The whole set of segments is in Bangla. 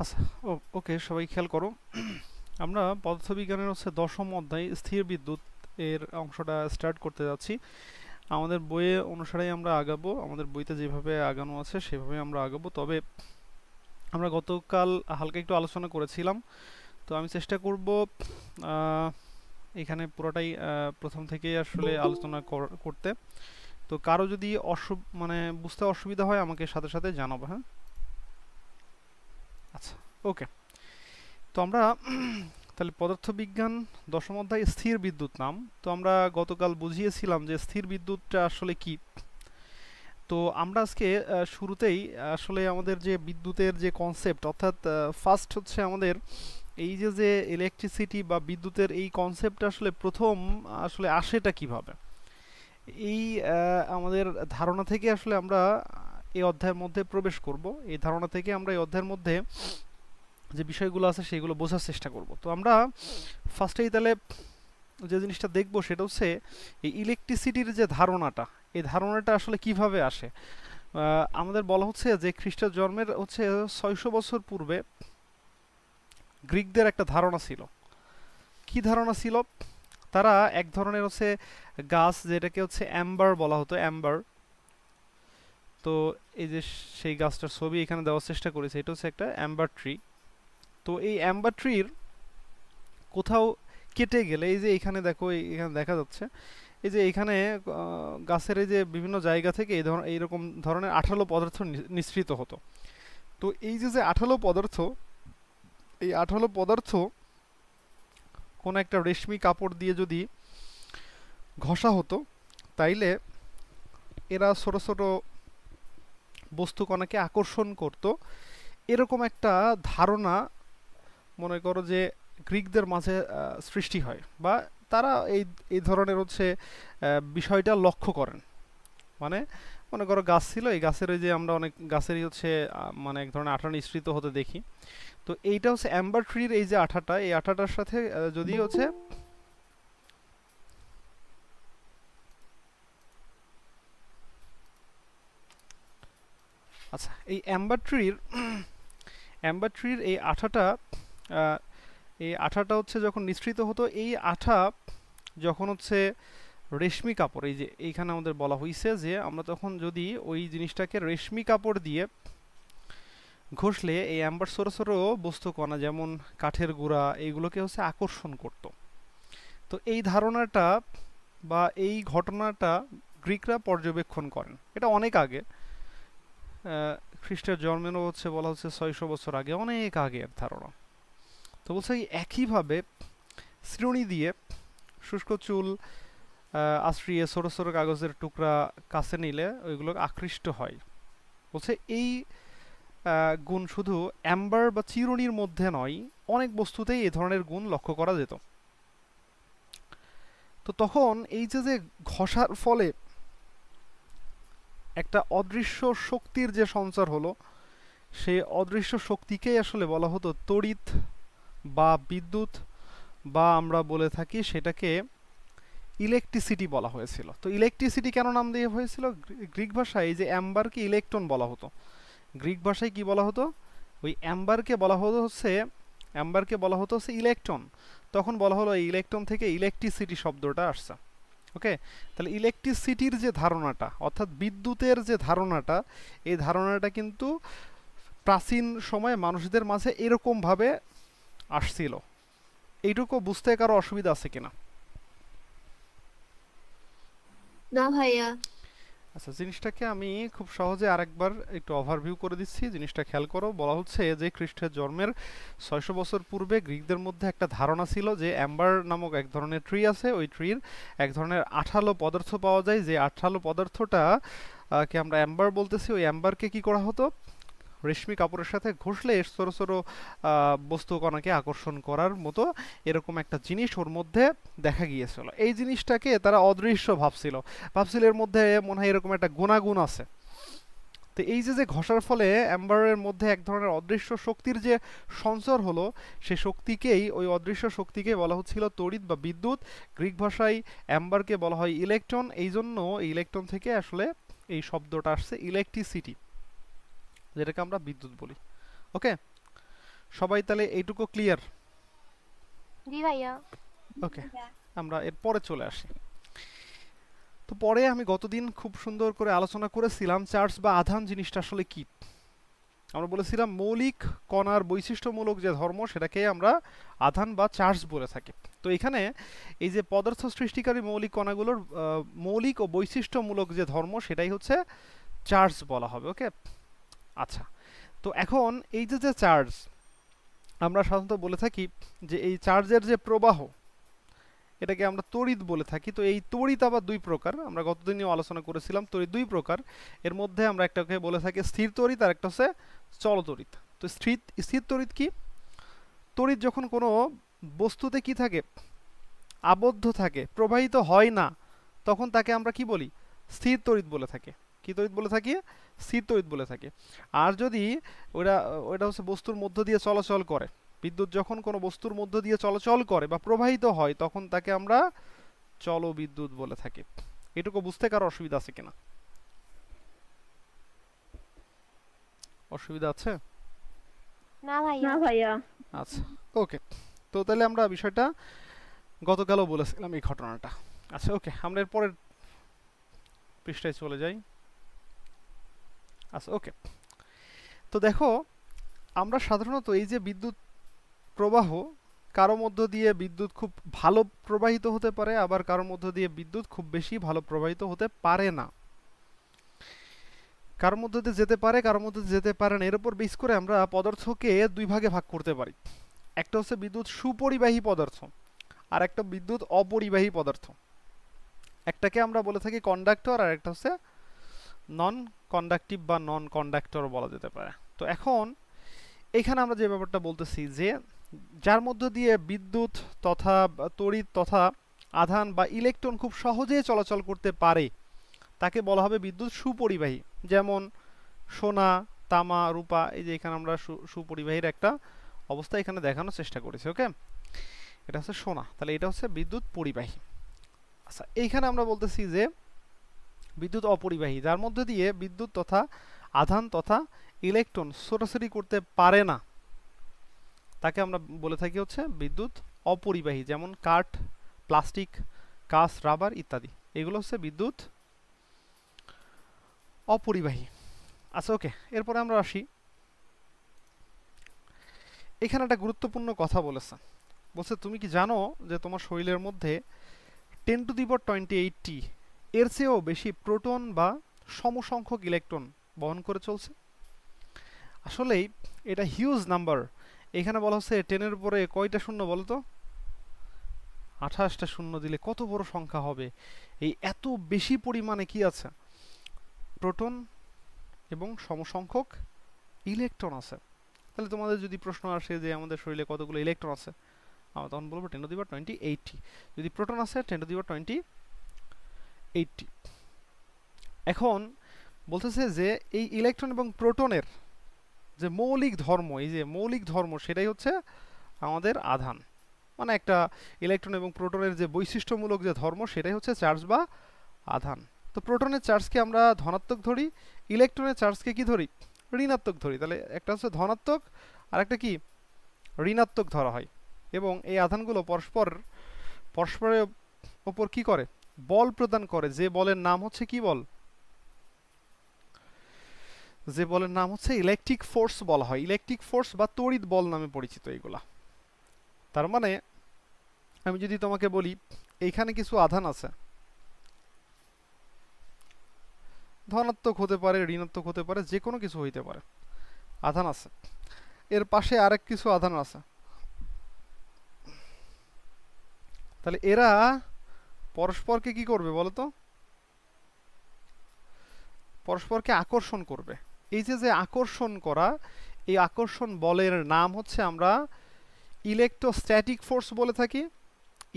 আচ্ছা, ওকে, সবাই খেয়াল করো। আমরা পদার্থবিজ্ঞানের হচ্ছে দশম অধ্যায় স্থির বিদ্যুৎ এর অংশটা স্টার্ট করতে যাচ্ছি। আমাদের বইয়ে অনুসারেই আমরা আগাবো, আমাদের বইতে যেভাবে আগানো আছে সেভাবে আমরা আগাবো। তবে আমরা গতকাল হালকা একটু আলোচনা করেছিলাম, তো আমি চেষ্টা করব আহ, এখানে পুরোটাই প্রথম থেকেই আসলে আলোচনা করতে। তো কারো যদি মানে বুঝতে অসুবিধা হয় আমাকে সাথে সাথে জানাবো, হ্যাঁ? আচ্ছা, ওকে। তো আমরা তাহলে পদার্থবিজ্ঞান দশম অধ্যায় স্থির বিদ্যুৎ নাম। তো আমরা গতকাল বুঝিয়েছিলাম যে স্থির বিদ্যুৎটা আসলে কি। তো আমরা আজকে শুরুতেই আসলে আমাদের যে বিদ্যুতের যে কনসেপ্ট, অর্থাৎ ফার্স্ট হচ্ছে আমাদের এই যে ইলেকট্রিসিটি বা বিদ্যুতের এই কনসেপ্টটা আসলে প্রথম আসলে আসেটা কিভাবে, এই আমাদের ধারণা থেকে আসলে আমরা এই অধ্যায়ের মধ্যে প্রবেশ করব। এই ধারণা থেকে আমরা এই অধ্যায়ের মধ্যে যে বিষয়গুলো আছে সেগুলো বোঝার চেষ্টা করব। তো আমরা ফার্স্টেই তাহলে যে জিনিসটা দেখব সেটা হচ্ছে এই ইলেকট্রিসিটির যে ধারণাটা, এই ধারণাটা আসলে কিভাবে আসে। আমাদের বলা হচ্ছে যে খ্রিস্টের জন্মের হচ্ছে 600 বছর পূর্বে গ্রিকদের একটা ধারণা ছিল। কি ধারণা ছিল? তারা এক ধরনের হচ্ছে গাছ, যেটাকে হচ্ছে অ্যাম্বার বলা হতো, অ্যাম্বার। তো এই যে সেই গাছটার ছবি এখানে দেওয়ার চেষ্টা করেছে, এটা হচ্ছে একটা অ্যাম্বার ট্রি। তো এই অ্যাম্বার ট্রির কোথাও কেটে গেলে, এই যে এখানে দেখো, এখানে দেখা যাচ্ছে, এই যে এখানে গাছের এই যে বিভিন্ন জায়গা থেকে এইরকম ধরনের আঠালো পদার্থ নিঃসৃত হতো। তো এই যে আঠালো পদার্থ, এই আঠালো পদার্থ কোনো একটা রেশমি কাপড় দিয়ে যদি ঘষা হতো, তাইলে এরা ছোট ছোট বস্তু কণাকে আকর্ষণ করত। এরকম একটা ধারণা মনে করো যে গ্রিকদের মাঝে সৃষ্টি হয়, বা তারা এই এই ধরনের হচ্ছে বিষয়টা লক্ষ্য করেন। মানে মনে করো গাছ ছিল, এই গাছের ওই যে আমরা অনেক গাছেরই হচ্ছে মানে এক ধরনের আঠা নিঃসৃত হতে দেখি। তো এইটা হচ্ছে অ্যাম্বার ট্রির এই যে আঠাটা, এই আঠাটার সাথে যদি হচ্ছে, আচ্ছা, এই অ্যাম্বার ট্রির এই আঠাটা, আহ, এই আঠাটা হচ্ছে যখন নিঃসৃত হতো, এই আঠা যখন হচ্ছে রেশমি কাপড়, এই যে এইখানে আমাদের বলা হয়েছে যে আমরা তখন যদি ওই জিনিসটাকে রেশমি কাপড় দিয়ে ঘষলে এই অ্যাম্বার ছোট ছোট বস্তু কণা, যেমন কাঠের গুঁড়া, এইগুলোকে হচ্ছে আকর্ষণ করত। তো এই ধারণাটা বা এই ঘটনাটা গ্রিকরা পর্যবেক্ষণ করেন। এটা অনেক আগে, খ্রিস্টের জন্মেরও হচ্ছে বলা হচ্ছে 600 বছর আগে, অনেক আগের ধারণা। তো বলছে একইভাবে শ্রুণি দিয়ে শুষ্ক চুল আশ্রিয়ে ছোট ছোট কাগজের টুকরা কাছে নিলে ওইগুলো আকৃষ্ট হয়। বলছে এই গুণ শুধু অ্যাম্বার বা চিরুনির মধ্যে নয়, অনেক বস্তুতেই এই ধরনের গুণ লক্ষ্য করা যেত। তো তখন এই যে ঘষার ফলে একটা অদৃশ্য শক্তির যে সঞ্চার হলো, সেই অদৃশ্য শক্তিকেই আসলে বলা হতো তড়িৎ বা বিদ্যুৎ, বা আমরা বলে থাকি সেটাকে ইলেকট্রিসিটি বলা হয়েছিল। তো ইলেকট্রিসিটি কেন নাম দেওয়া হয়েছিল? গ্রিক ভাষায় এই যে অ্যাম্বারকে ইলেকট্রন বলা হতো। গ্রিক ভাষায় কি বলা হতো? ওই অ্যাম্বারকে বলা হতো হচ্ছে ইলেকট্রন। তখন বলা হলো এই ইলেকট্রন থেকে ইলেকট্রিসিটি শব্দটা আসছে। ওকে, তাহলে ইলেকট্রিসিটির যে ধারণাটা, অর্থাৎ বিদ্যুতের যে ধারণাটা, এই ধারণাটা কিন্তু প্রাচীন সময়ে মানুষদের মাঝে এরকম ভাবে আসছিল। এইটুকু বুঝতে কারো অসুবিধা আছে কিনা? না ভাইয়া। আচ্ছা, জিনিসটাকে আমি খুব সহজে আরেকবার একটু ওভারভিউ করে দিচ্ছি, জিনিসটা খেয়াল করো। বলা হচ্ছে যে খ্রিস্টের জন্মের 600 বছর পূর্বে গ্রিকদের মধ্যে একটা ধারণা ছিল যে অ্যাম্বার নামক এক ধরনের ট্রি আছে, ওই ট্রির এক ধরনের আঠালো পদার্থ পাওয়া যায়, যে আঠালো পদার্থটা কে আমরা অ্যাম্বার বলতেছি। ওই অ্যাম্বারকে কি করা হতো? রেশমি কাপড়ের সাথে ঘষলে ছোট ছোট বস্তু কণাকে আকর্ষণ করার মতো এরকম একটা জিনিস ওর মধ্যে দেখা গিয়েছিল। এই জিনিসটাকে তারা অদৃশ্য ভাবছিল এর মধ্যে মনে হয় এরকম একটা গুণাগুণ আছে। তো এই যে ঘষার ফলে অ্যাম্বারের মধ্যে এক ধরনের অদৃশ্য শক্তির যে সঞ্চার হলো, সেই শক্তিকেই, ওই অদৃশ্য শক্তিকে বলা হচ্ছিল তড়িৎ বা বিদ্যুৎ। গ্রিক ভাষায় অ্যাম্বারকে বলা হয় ইলেকট্রন, এই জন্য ইলেকট্রন থেকে আসলে এই শব্দটা আসছে ইলেকট্রিসিটি, যেটাকে আমরা বিদ্যুৎ বলি। ওকে, সবাই তাহলে এইটুকু ক্লিয়ার? জি ভাইয়া। ওকে, আমরা এর পরে চলে আসি। তো পরে আমি গতদিন খুব সুন্দর করে আলোচনা করেছিলাম চার্জ বা আধান জিনিসটা আসলে কি। আমরা বলেছিলাম মৌলিক কণার বৈশিষ্ট্যমূলক যে ধর্ম সেটাকে আমরা আধান বা চার্জ বলে থাকি। তো এখানে এই যে পদার্থ সৃষ্টিকারী মৌলিক কণাগুলোর মৌলিক ও বৈশিষ্ট্যমূলক যে ধর্ম সেটাই হচ্ছে চার্জ বলা হবে। ওকে, আচ্ছা। তো এখন এই যে যে চার্জ আমরা সাধারণত বলে থাকি যে এই চার্জের যে প্রবাহ এটাকে আমরা তড়িৎ বলে থাকি। তো এই তড়িৎ আবার দুই প্রকার, আমরা গতদিনও আলোচনা করেছিলাম তড়িৎ দুই প্রকার। এর মধ্যে আমরা একটাকে বলে থাকি স্থির তড়িৎ আর একটা হচ্ছে চল তড়িৎ। তো স্থির তড়িৎ কি? তড়িৎ যখন কোনো বস্তুতে কি থাকে, আবদ্ধ থাকে, প্রবাহিত হয় না, তখন তাকে আমরা কি বলি? স্থির তড়িৎ বলে থাকি। কি তড়িৎ বলে থাকি? স্থির তড়িৎ বলে থাকি। আর যদি ওটা ওটা হচ্ছে বস্তুর মধ্য দিয়ে চলাচল করে, বিদ্যুৎ যখন কোনো বস্তুর মধ্য দিয়ে চলাচল করে বা প্রবাহিত হয় তখন তাকে আমরা চলবিদ্যুৎ বলে থাকি। এটুকু বুঝতে কারো অসুবিধা আছে কিনা? অসুবিধা আছে? না ভাইয়া। না ভাইয়া। আচ্ছা, ওকে। তো তাহলে আমরা বিষয়টা গতকালও বলেছিলাম এই ঘটনাটা। আচ্ছা, ওকে, আমরা এর পরের পৃষ্ঠায় চলে যাই। আচ্ছা, ওকে। তো দেখো, আমরা সাধারণত এই যে বিদ্যুৎ প্রবাহ, কারো মধ্য দিয়ে বিদ্যুৎ খুব ভালো প্রবাহিত হতে পারে, আবার কারোর মধ্য দিয়ে বিদ্যুৎ খুব বেশি ভালো প্রবাহিত হতে পারে না। কারোর মধ্য দিয়ে যেতে পারে, কারোর মধ্যে দিয়ে যেতে পারে না। এর উপর বেস করে আমরা পদার্থকে দুই ভাগে ভাগ করতে পারি। একটা হচ্ছে বিদ্যুৎ সুপরিবাহী পদার্থ, আর একটা বিদ্যুৎ অপরিবাহী পদার্থ। একটাকে আমরা বলে থাকি কন্ডাক্টর, আর একটা হচ্ছে নন কন্ডাক্টিভ বা নন কন্ডাক্টর বলা যেতে পারে। তো এখন এখানে আমরা যে ব্যাপারটা বলতেছি যে যার মধ্য দিয়ে বিদ্যুৎ তথা তড়িৎ তথা আধান বা ইলেকট্রন খুব সহজেই চলাচল করতে পারে তাকে বলা হবে বিদ্যুৎ সুপরিবাহী। যেমন সোনা, তামা, রূপা, এই যে এখানে আমরা সুপরিবাহীর একটা অবস্থা এখানে দেখানোর চেষ্টা করেছি। ওকে, এটা হচ্ছে সোনা, তাহলে এটা হচ্ছে বিদ্যুৎ পরিবাহী। আচ্ছা, এইখানে আমরা বলতেছি যে বিদ্যুৎ অপরিবাহী, যার মধ্যে দিয়ে বিদ্যুৎ তথা আধান তথা ইলেকট্রন ছোটাছুটি করতে পারে না, তাকে আমরা বলে থাকি হচ্ছে বিদ্যুৎ অপরিবাহী। যেমন কাঠ, প্লাস্টিক, কাঁচ, রাবার ইত্যাদি, এগুলো হচ্ছে বিদ্যুৎ অপরিবাহী। আচ্ছা, ওকে, এরপরে আমরা আসি। এখানে একটা গুরুত্বপূর্ণ কথা বলেছে। বলছে তুমি কি জানো যে তোমার শরীরের মধ্যে 10⁻28 এর চেয়েও বেশি প্রোটন বা সমসংখ্যক ইলেকট্রন বহন করে চলছে? আসলেই এটা হিউজ নাম্বার। এখানে বলা হচ্ছে 10-এর উপরে কয়টা শূন্য বলো তো? 28টা শূন্য দিলে কত বড় সংখ্যা হবে। এই এত বেশি পরিমাণে কি আছে? প্রোটন এবং সমসংখ্যক ইলেকট্রন আছে। তাহলে তোমাদের যদি প্রশ্ন আসে যে আমাদের শরীরে কতগুলো ইলেকট্রন আছে, আমরা তখন বলবো 10⁻28। যদি প্রোটন আছে 10⁻28। এখন বলতেছে যে এই ইলেকট্রন এবং প্রোটনের যে মৌলিক ধর্ম, এই যে মৌলিক ধর্ম সেটাই হচ্ছে আমাদের আধান। মানে একটা ইলেকট্রন এবং প্রোটনের যে বৈশিষ্ট্যমূলক যে ধর্ম সেটাই হচ্ছে চার্জ বা আধান। তো প্রোটনের চার্জকে আমরা ধনাত্মক ধরি, ইলেকট্রনের চার্জকে কি ধরি? ঋণাত্মক ধরি। তাহলে একটা হচ্ছে ধনাত্মক আর একটা কি ঋণাত্মক ধরা হয়। এবং এই আধানগুলো পরস্পরের ওপর কি করে? বল প্রদান করে। যে বলের নাম হচ্ছে কি বল? যে বলের নাম হচ্ছে ইলেকট্রিক ফোর্স বলা হয়। ইলেকট্রিক ফোর্স বা তড়িৎ বল নামে পরিচিত এগুলা। তার মানে আমি যদি তোমাকে বলি এইখানে কিছু আধান আছে, ধনাত্মক হতে পারে, ঋণাত্মক হতে পারে, যে কোনো কিছু হইতে পারে, আধান আছে। এর পাশে আরেক কিছু আধান আছে, তাহলে এরা পরস্পরকে কি করবে বলতো? পরস্পরকে আকর্ষণ করবে। এই যে যে আকর্ষণ করা, এই আকর্ষণ বলের নাম হচ্ছে আমরা ইলেকট্রোস্ট্যাটিক ফোর্স বলে থাকি।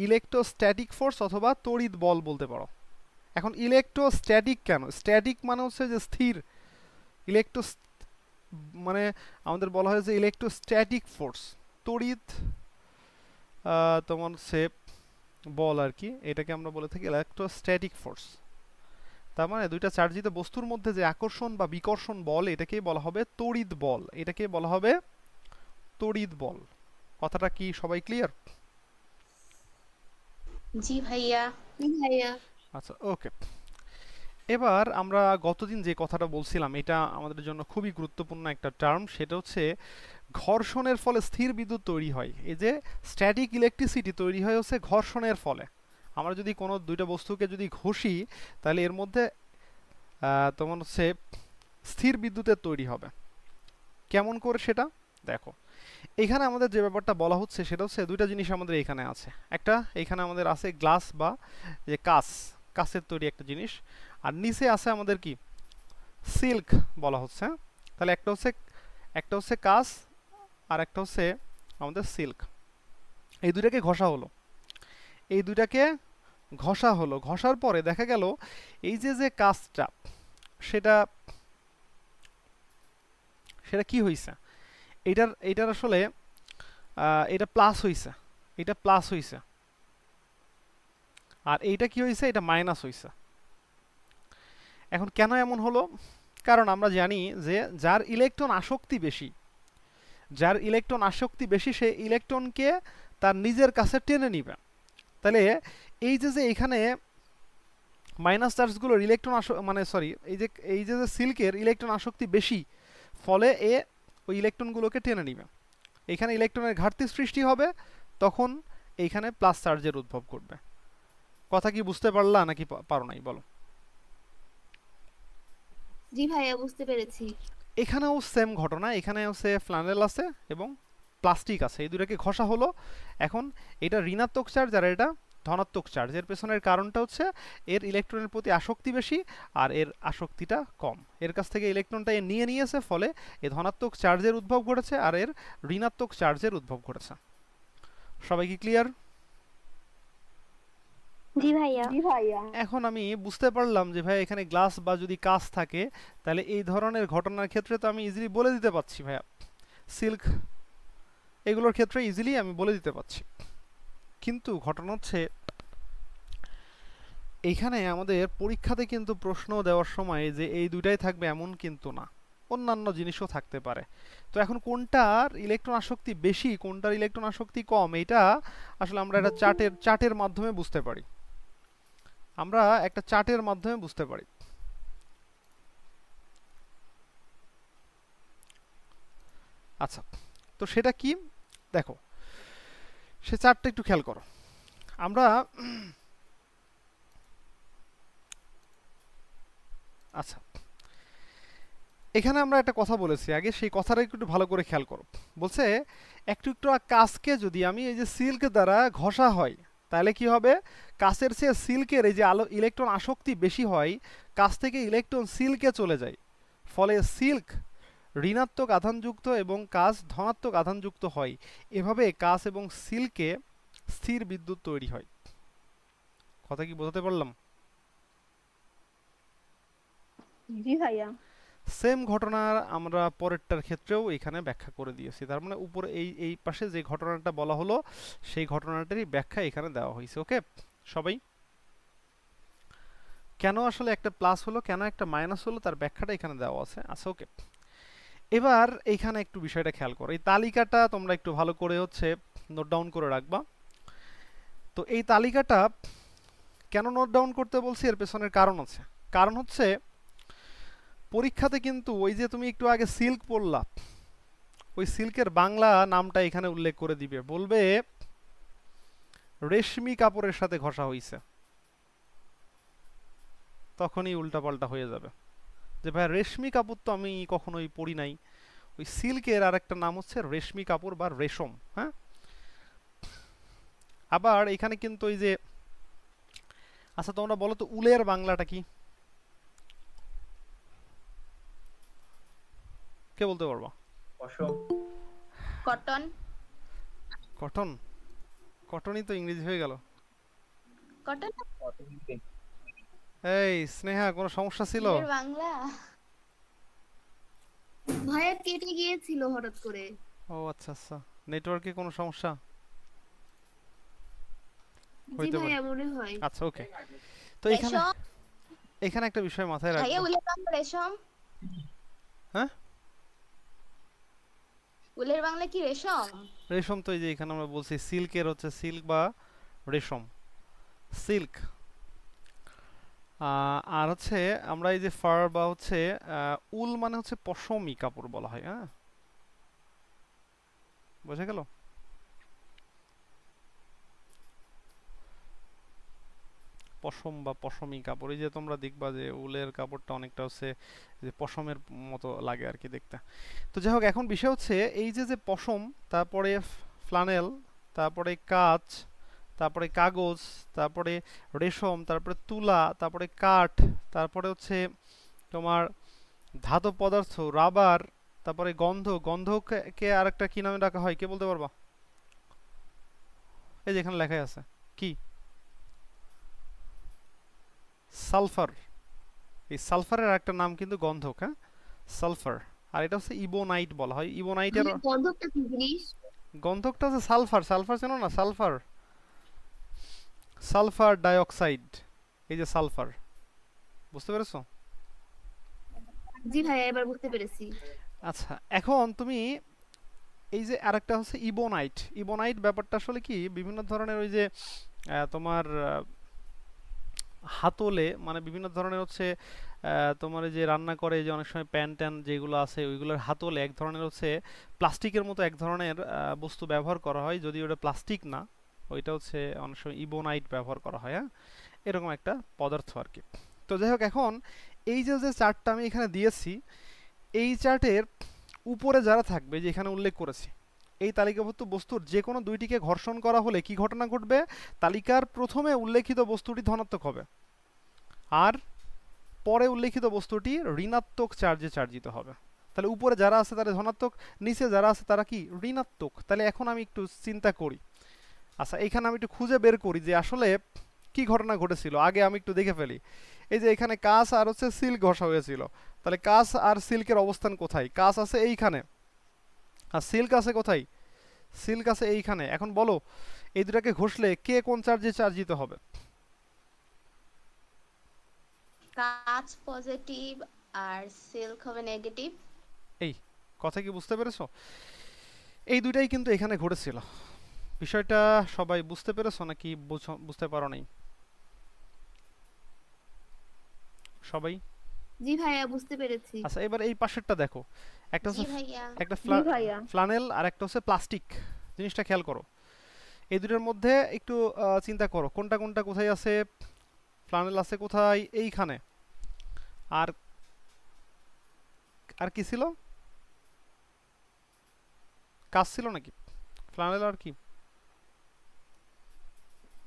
ইলেকট্রোস্ট্যাটিক ফোর্স অথবা তড়িৎ বল বলতে পারো। এখন ইলেকট্রোস্ট্যাটিক কেন? স্ট্যাটিক মানে হচ্ছে যে স্থির। ইলেকট্রো মানে আমাদের বলা হয় যে ইলেকট্রোস্ট্যাটিক ফোর্স, তড়িৎ তোমার হচ্ছে বল আর কি, এটাকে আমরা বলে থাকি ইলেকট্রোস্ট্যাটিক ফোর্স। তার মানে দুইটা চার্জিত বস্তুর মধ্যে যে আকর্ষণ বা বিকর্ষণ বল, এটাকেই বলা হবে তড়িৎ বল, এটাকে বলা হবে তড়িৎ বল। কথাটা কি সবাই ক্লিয়ার? জি ভাইয়া। জি ভাইয়া। আচ্ছা, ওকে। এবার আমরা গতদিন যে কথাটা বলছিলাম, এটা আমাদের জন্য খুবই গুরুত্বপূর্ণ একটা টার্ম, সেটা হচ্ছে ঘর্ষণের ফলে স্থির বিদ্যুৎ তৈরি হয়। এই যে স্ট্যাটিক ইলেকট্রিসিটি তৈরি হয় হচ্ছে ঘর্ষণের ফলে। আমরা যদি কোনো দুইটা বস্তুকে যদি ঘষি, তাহলে এর মধ্যে তোমার হচ্ছে স্থির বিদ্যুতের তৈরি হবে। কেমন করে সেটা দেখো। এখানে আমাদের যে ব্যাপারটা বলা হচ্ছে সেটা হচ্ছে দুইটা জিনিস আমাদের এখানে আছে। একটা এখানে আমাদের আছে গ্লাস বা যে কাচের তৈরি একটা জিনিস, আর নিচে আছে আমাদের কি সিল্ক বলা হচ্ছে। তাহলে একটা হচ্ছে কাচ আর একটা হচ্ছে আমাদের সিল্ক। এই দুইটাকে ঘষা হলো। ঘষার পরে দেখা গেল এই যে কাচটা, সেটা সেটা কি হয়েছে, এইটার আসলে এটা প্লাস হইছে, আর এইটা কি হয়েছে, এটা মাইনাস হইছে। এখন কেন এমন হলো? কারণ আমরা জানি যে যার ইলেকট্রন আসক্তি বেশি সে ইলেকট্রনকে তার নিজের কাছে টেনে নিবে। তাহলে এই যে এখানে মাইনাস চার্জগুলোর ইলেকট্রন মানে সরি, এই যে সিল্কের ইলেকট্রন আসক্তি বেশি, ফলে ওই ইলেকট্রনগুলোকে টেনে নিবে। এখানে ইলেকট্রনের ঘাটতি সৃষ্টি হবে, তখন এইখানে প্লাস চার্জের উদ্ভব করবে। কথা কি বুঝতে পারলা নাকি পারো নাই বলো? জি ভাইয়া, বুঝতে পেরেছি। এখানেও সেম ঘটনা। এখানে হচ্ছে ফ্লানেল আছে এবং প্লাস্টিক আছে, এই দুটাকে ঘষা হলো। এখন এটা ঋণাত্মক চার্জ আর এটা ধনাত্মক চার্জ। এর পেছনের কারণটা হচ্ছে এর ইলেকট্রনের প্রতি আসক্তি বেশি আর এর আসক্তিটা কম। এর কাছ থেকে ইলেকট্রনটা এ নিয়ে নিয়েছে, ফলে এ ধনাত্মক চার্জের উদ্ভব ঘটেছে আর এর ঋণাত্মক চার্জের উদ্ভব ঘটেছে। সবাই কি ক্লিয়ার? জি ভাইয়া। এখন আমি বুঝতে পারলাম যে ভাই এখানে গ্লাস বা যদি কাচ থাকে, তাহলে এই ধরনের ঘটনার ক্ষেত্রে তো আমি ইজিলি বলে দিতে পারছি ভাইয়া, সিল্ক এগুলোর ক্ষেত্রে ইজিলি আমি বলে দিতে পারছি। কিন্তু ঘটনা হচ্ছে এইখানে আমাদের পরীক্ষাতে কিন্তু প্রশ্ন দেওয়ার সময় যে এই দুইটাই থাকবে এমন কিন্তু না, অন্যান্য জিনিসও থাকতে পারে। তো এখন কোনটার ইলেকট্রন আসক্তি বেশি, কোনটার ইলেকট্রন আসক্তি কম, এটা আসলে আমরা একটা চার্টের মাধ্যমে বুঝতে পারি। আচ্ছা, তো সেটা কি দেখো, সে চার্টটা একটু খেয়াল করো। আমরা আচ্ছা, এখানে আমরা একটা কথা বলেছি আগে, সেই কথাটা একটু ভালো করে খেয়াল করো। বলছে একটু কাচকে যদি আমি এই যে সিল্ক দ্বারা ঘষা হয়, তাহলে কি হবে, কাচের চেয়ে সিল্কের এই যে ইলেকট্রন আসক্তি বেশি হয়, কাচ থেকে ইলেকট্রন সিল্কে চলে যায়, ফলে সিল্ক ঋণাত্মক আধানযুক্ত এবং কাচ ধনাত্মক আধানযুক্ত হয়। এভাবে কাচ এবং সিল্কে স্থির বিদ্যুৎ তৈরি হয়। কথা কি বোঝাতে পারলাম? জি ভাইয়া। সেম ঘটনা আমরা পরেরটার ক্ষেত্রেও এখানে ব্যাখ্যা করে দিয়েছি। তার মানে উপরে এই পাশে যে ঘটনাটা বলা হলো সেই ঘটনাটারই ব্যাখ্যা এখানে দেওয়া হয়েছে। ওকে সবাই, কেন আসলে একটা প্লাস হলো, কেন একটা মাইনাস হলো, তার ব্যাখ্যাটা এখানে দেওয়া আছে। আচ্ছা ওকে, এবার এইখানে একটু বিষয়টা খেয়াল করো। এই তালিকাটা তোমরা একটু ভালো করে হচ্ছে নোট ডাউন করে রাখবা। তো এই তালিকাটা কেন নোট ডাউন করতে বলছি, এর পেছনের কারণ আছে। কারণ হচ্ছে পরীক্ষাতে কিন্তু ওই যে তুমি একটু আগে সিল্ক পড়লা, ওই সিল্কের বাংলা নামটা এখানে উল্লেখ করে দিবে, বলবে রেশমি কাপড়ের সাথে ঘষা হইছে। তখনই উল্টাপাল্টা হয়ে যাবে যে ভাই রেশমি কাপড় তো আমি কখনোই পরি নাই। ওই সিল্কের আর একটা নাম হচ্ছে রেশমি কাপড় বা রেশম। হ্যাঁ, আবার এখানে কিন্তু ওই যে, আচ্ছা তোমরা বলো তো উলের বাংলাটা কি, কে বলতে পারবা? কটন। কটন, কটনই তো ইংরেজি হয়ে গেল। কটন এই স্নেহা, কোনো সমস্যা ছিল? এর বাংলা। ভাইয়া কেটে গিয়েছিল হঠাৎ করে। ও আচ্ছা আচ্ছা, নেটওয়ার্কে কোনো সমস্যা জি হইতে পারে। ভাইয়া, মনে হয়। আচ্ছা ওকে, তো এখানে একটা বিষয় মাথায় ভাইয়া রাখবো। উলের বাংলা রেশম। হ্যাঁ, উলের উলের বাংলা কি রেশম? রেশম তো এই যে এখানে আমরা বলছি সিল্কের হচ্ছে সিল্ক বা রেশম, সিল্ক। আর হচ্ছে আমরা এই যে ফার বা হচ্ছে উল মানে হচ্ছে পশমি কাপড় বলা হয়, হ্যাঁ, বোঝা গেল? পশম বা পশমি কাপড়, এই যে তোমরা দেখবা যে উলের কাপড়টা অনেকটা হচ্ছে যে পশমের মতো লাগে আর কি দেখতে। তো যাই হোক, এখন বিষয় হচ্ছে এই যে যে পশম, তারপরে ফ্লানেল, তারপরে কাঁচ, তারপরে কাগজ, তারপরে রেশম, তারপরে তুলা, তারপরে কাঠ, তারপরে হচ্ছে তোমার ধাতব পদার্থ, রাবার, তারপরে গন্ধ, গন্ধকে আরেকটা কি নামে ডাকা হয় কে বলতে পারবা? এই যে এখানে লেখাই আছে কি, সালফার। এই সালফারের একটা নাম কিন্তু গন্ধক, হ্যাঁ, সালফার। আর এটা হচ্ছে ইবোনাইট বলা হয়, ইবোনাইটের ভাইয়া গন্ধকটা কি জিনিস? গন্ধকটা হচ্ছে সালফার, সালফার চেনো না? সালফার, সালফার ডাইঅক্সাইড, এই যে সালফার, বুঝতে পেরেছো? জি ভাইয়া এবার বুঝতে পেরেছি। আচ্ছা, এখন তুমি এই যে আরেকটা হচ্ছে ইবোনাইট, ইবোনাইট ব্যাপারটা আসলে কি, বিভিন্ন ধরনের ওই যে তোমার হাতলে, মানে বিভিন্ন ধরনের হচ্ছে তোমার এই যে রান্না করে যে অনেক সময় প্যান ট্যান যেগুলো আছে ওইগুলোর হাতলে এক ধরনের হচ্ছে প্লাস্টিকের মতো এক ধরনের বস্তু ব্যবহার করা হয়, যদি ওটা প্লাস্টিক না, ওইটা হচ্ছে অনেক সময় ইবোনাইট ব্যবহার করা হয়, হ্যাঁ, এরকম একটা পদার্থ আর কি। তো যাই হোক, এখন এই যে যে চার্টটা আমি এখানে দিয়েছি, এই চার্টের উপরে যারা থাকবে, যে এখানে উল্লেখ করেছি, এই তালিকাভুক্ত বস্তুর যে কোনো দুইটিকে ঘর্ষণ করা হলে কি ঘটনা ঘটবে? তালিকার প্রথমে উল্লেখিত বস্তুটি ধনাত্মক হবে, আর পরে উল্লেখিত বস্তুটি ঋণাত্মক চার্জে চার্জিত হবে। তাহলে উপরে যারা আছে তারা ধনাত্মক, নিচে যারা আছে তারা কি ঋণাত্মক। তাহলে এখন আমি একটু চিন্তা করি, আচ্ছা এখানে আমি একটু খুঁজে বের করি যে আসলে কি ঘটনা ঘটেছিল, আগে আমি একটু দেখে ফেলি। এই যে এখানে কাঁচ আর হচ্ছে সিল্ক ঘষা হয়েছিল, তাহলে কাঁচ আর সিল্কের অবস্থান কোথায়? কাঁচ আছে এইখানে, আর সিল্ক আছে কোথায়? সিল্ক আছে এইখানে। এখন বলো এই দুটাকে ঘষলে কে কোন চার্জে চার্জিত হবে? কাঁচ পজিটিভ আর সিল্ক হবে নেগেটিভ। এই কথা কি বুঝতে পেরেছো? এই দুইটাই কিন্তু এখানে ঘটেছিল। বিষয়টা সবাই বুঝতে পেরেছো নাকি বুঝতে পারো নাই সবাই? জি ভাইয়া বুঝতে পেরেছি। আচ্ছা, এবার এই পাশেরটা দেখো, একটা জি হচ্ছে ভাইয়া। একটা জি ভাইয়া। ফ্লানেল আর একটা হচ্ছে প্লাস্টিক। জিনিসটা খেয়াল করো, এই দুটোর মধ্যে একটু চিন্তা করো কোনটা কোনটা কোথায় আছে। ফ্লানেল আছে কোথায়? এইখানে। আর আর কি ছিল? কাজ ছিল নাকি? ফ্লানেল আর কি?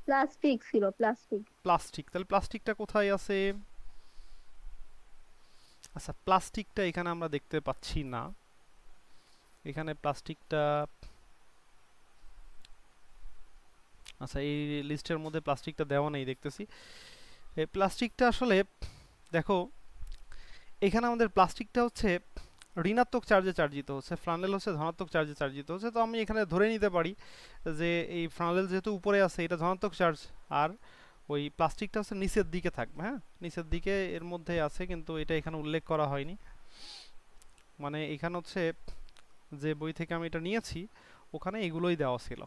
প্লাস্টিক ছিল, প্লাস্টিক। প্লাস্টিক। তাহলে প্লাস্টিকটা কোথায় আছে? আচ্ছা, প্লাস্টিকটা এখানে আমরা দেখতে পাচ্ছি না, এখানে প্লাস্টিকটা, আচ্ছা এই লিস্টের মধ্যে প্লাস্টিকটা দেওয়া নেই দেখতেছি। এই প্লাস্টিকটা আসলে দেখো, এখানে আমাদের প্লাস্টিকটা হচ্ছে ঋণাত্মক চার্জে চার্জিত হচ্ছে, ফ্লানেল হচ্ছে ধনাত্মক চার্জে চার্জিত হচ্ছে। তো আমি এখানে ধরে নিতে পারি যে এই ফ্লানেল যেহেতু উপরে আছে এটা ধনাত্মক চার্জ, আর ওই প্লাস্টিকটা হচ্ছে নিচের দিকে থাকবে, হ্যাঁ, নিচের দিকে এর মধ্যে আছে, কিন্তু এটা এখানে উল্লেখ করা হয়নি। মানে এখানে হচ্ছে যে বই থেকে আমি এটা নিয়েছি ওখানে এগুলোই দেওয়া ছিল,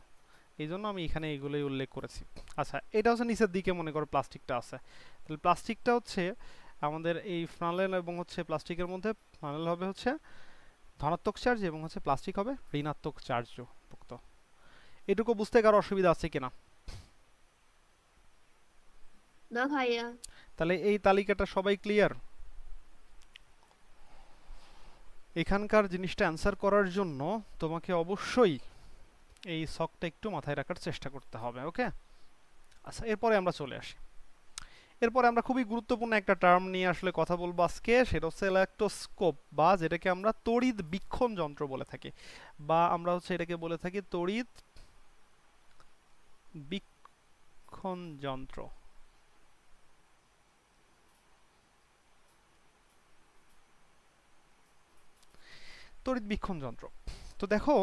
এই জন্য আমি এখানে এগুলোই উল্লেখ করেছি। আচ্ছা, এটা হচ্ছে নিচের দিকে মনে করো প্লাস্টিকটা আছে, তাহলে প্লাস্টিকটা হচ্ছে আমাদের এই ফ্লানেল এবং হচ্ছে প্লাস্টিকের মধ্যে ফ্লানেল হবে হচ্ছে ধনাত্মক চার্জ এবং হচ্ছে প্লাস্টিক হবে ঋণাত্মক চার্জ যুক্ত। এটুকু বুঝতে কারো অসুবিধা আছে কিনা? না ভাইয়া। তাহলে এই তালিকাটা সবাই ক্লিয়ার? এখানকার জিনিসটা অ্যান্সার করার জন্য তোমাকে অবশ্যই এই শখটা একটু মাথায় রাখার চেষ্টা করতে হবে, ওকে? আচ্ছা, এরপরে আমরা চলে আসি, এরপরে আমরা খুবই গুরুত্বপূর্ণ একটা টার্ম নিয়ে আসলে কথা বলবো আজকে, সেটা হচ্ছে ইলেকট্রোস্কোপ, বা যেটাকে আমরা তড়িৎ বীক্ষণ যন্ত্র বলে থাকি, বা আমরা হচ্ছে এটাকে বলে থাকি তড়িৎ বীক্ষণ যন্ত্র। তড়িৎ বীক্ষণ যন্ত্র। তো দেখো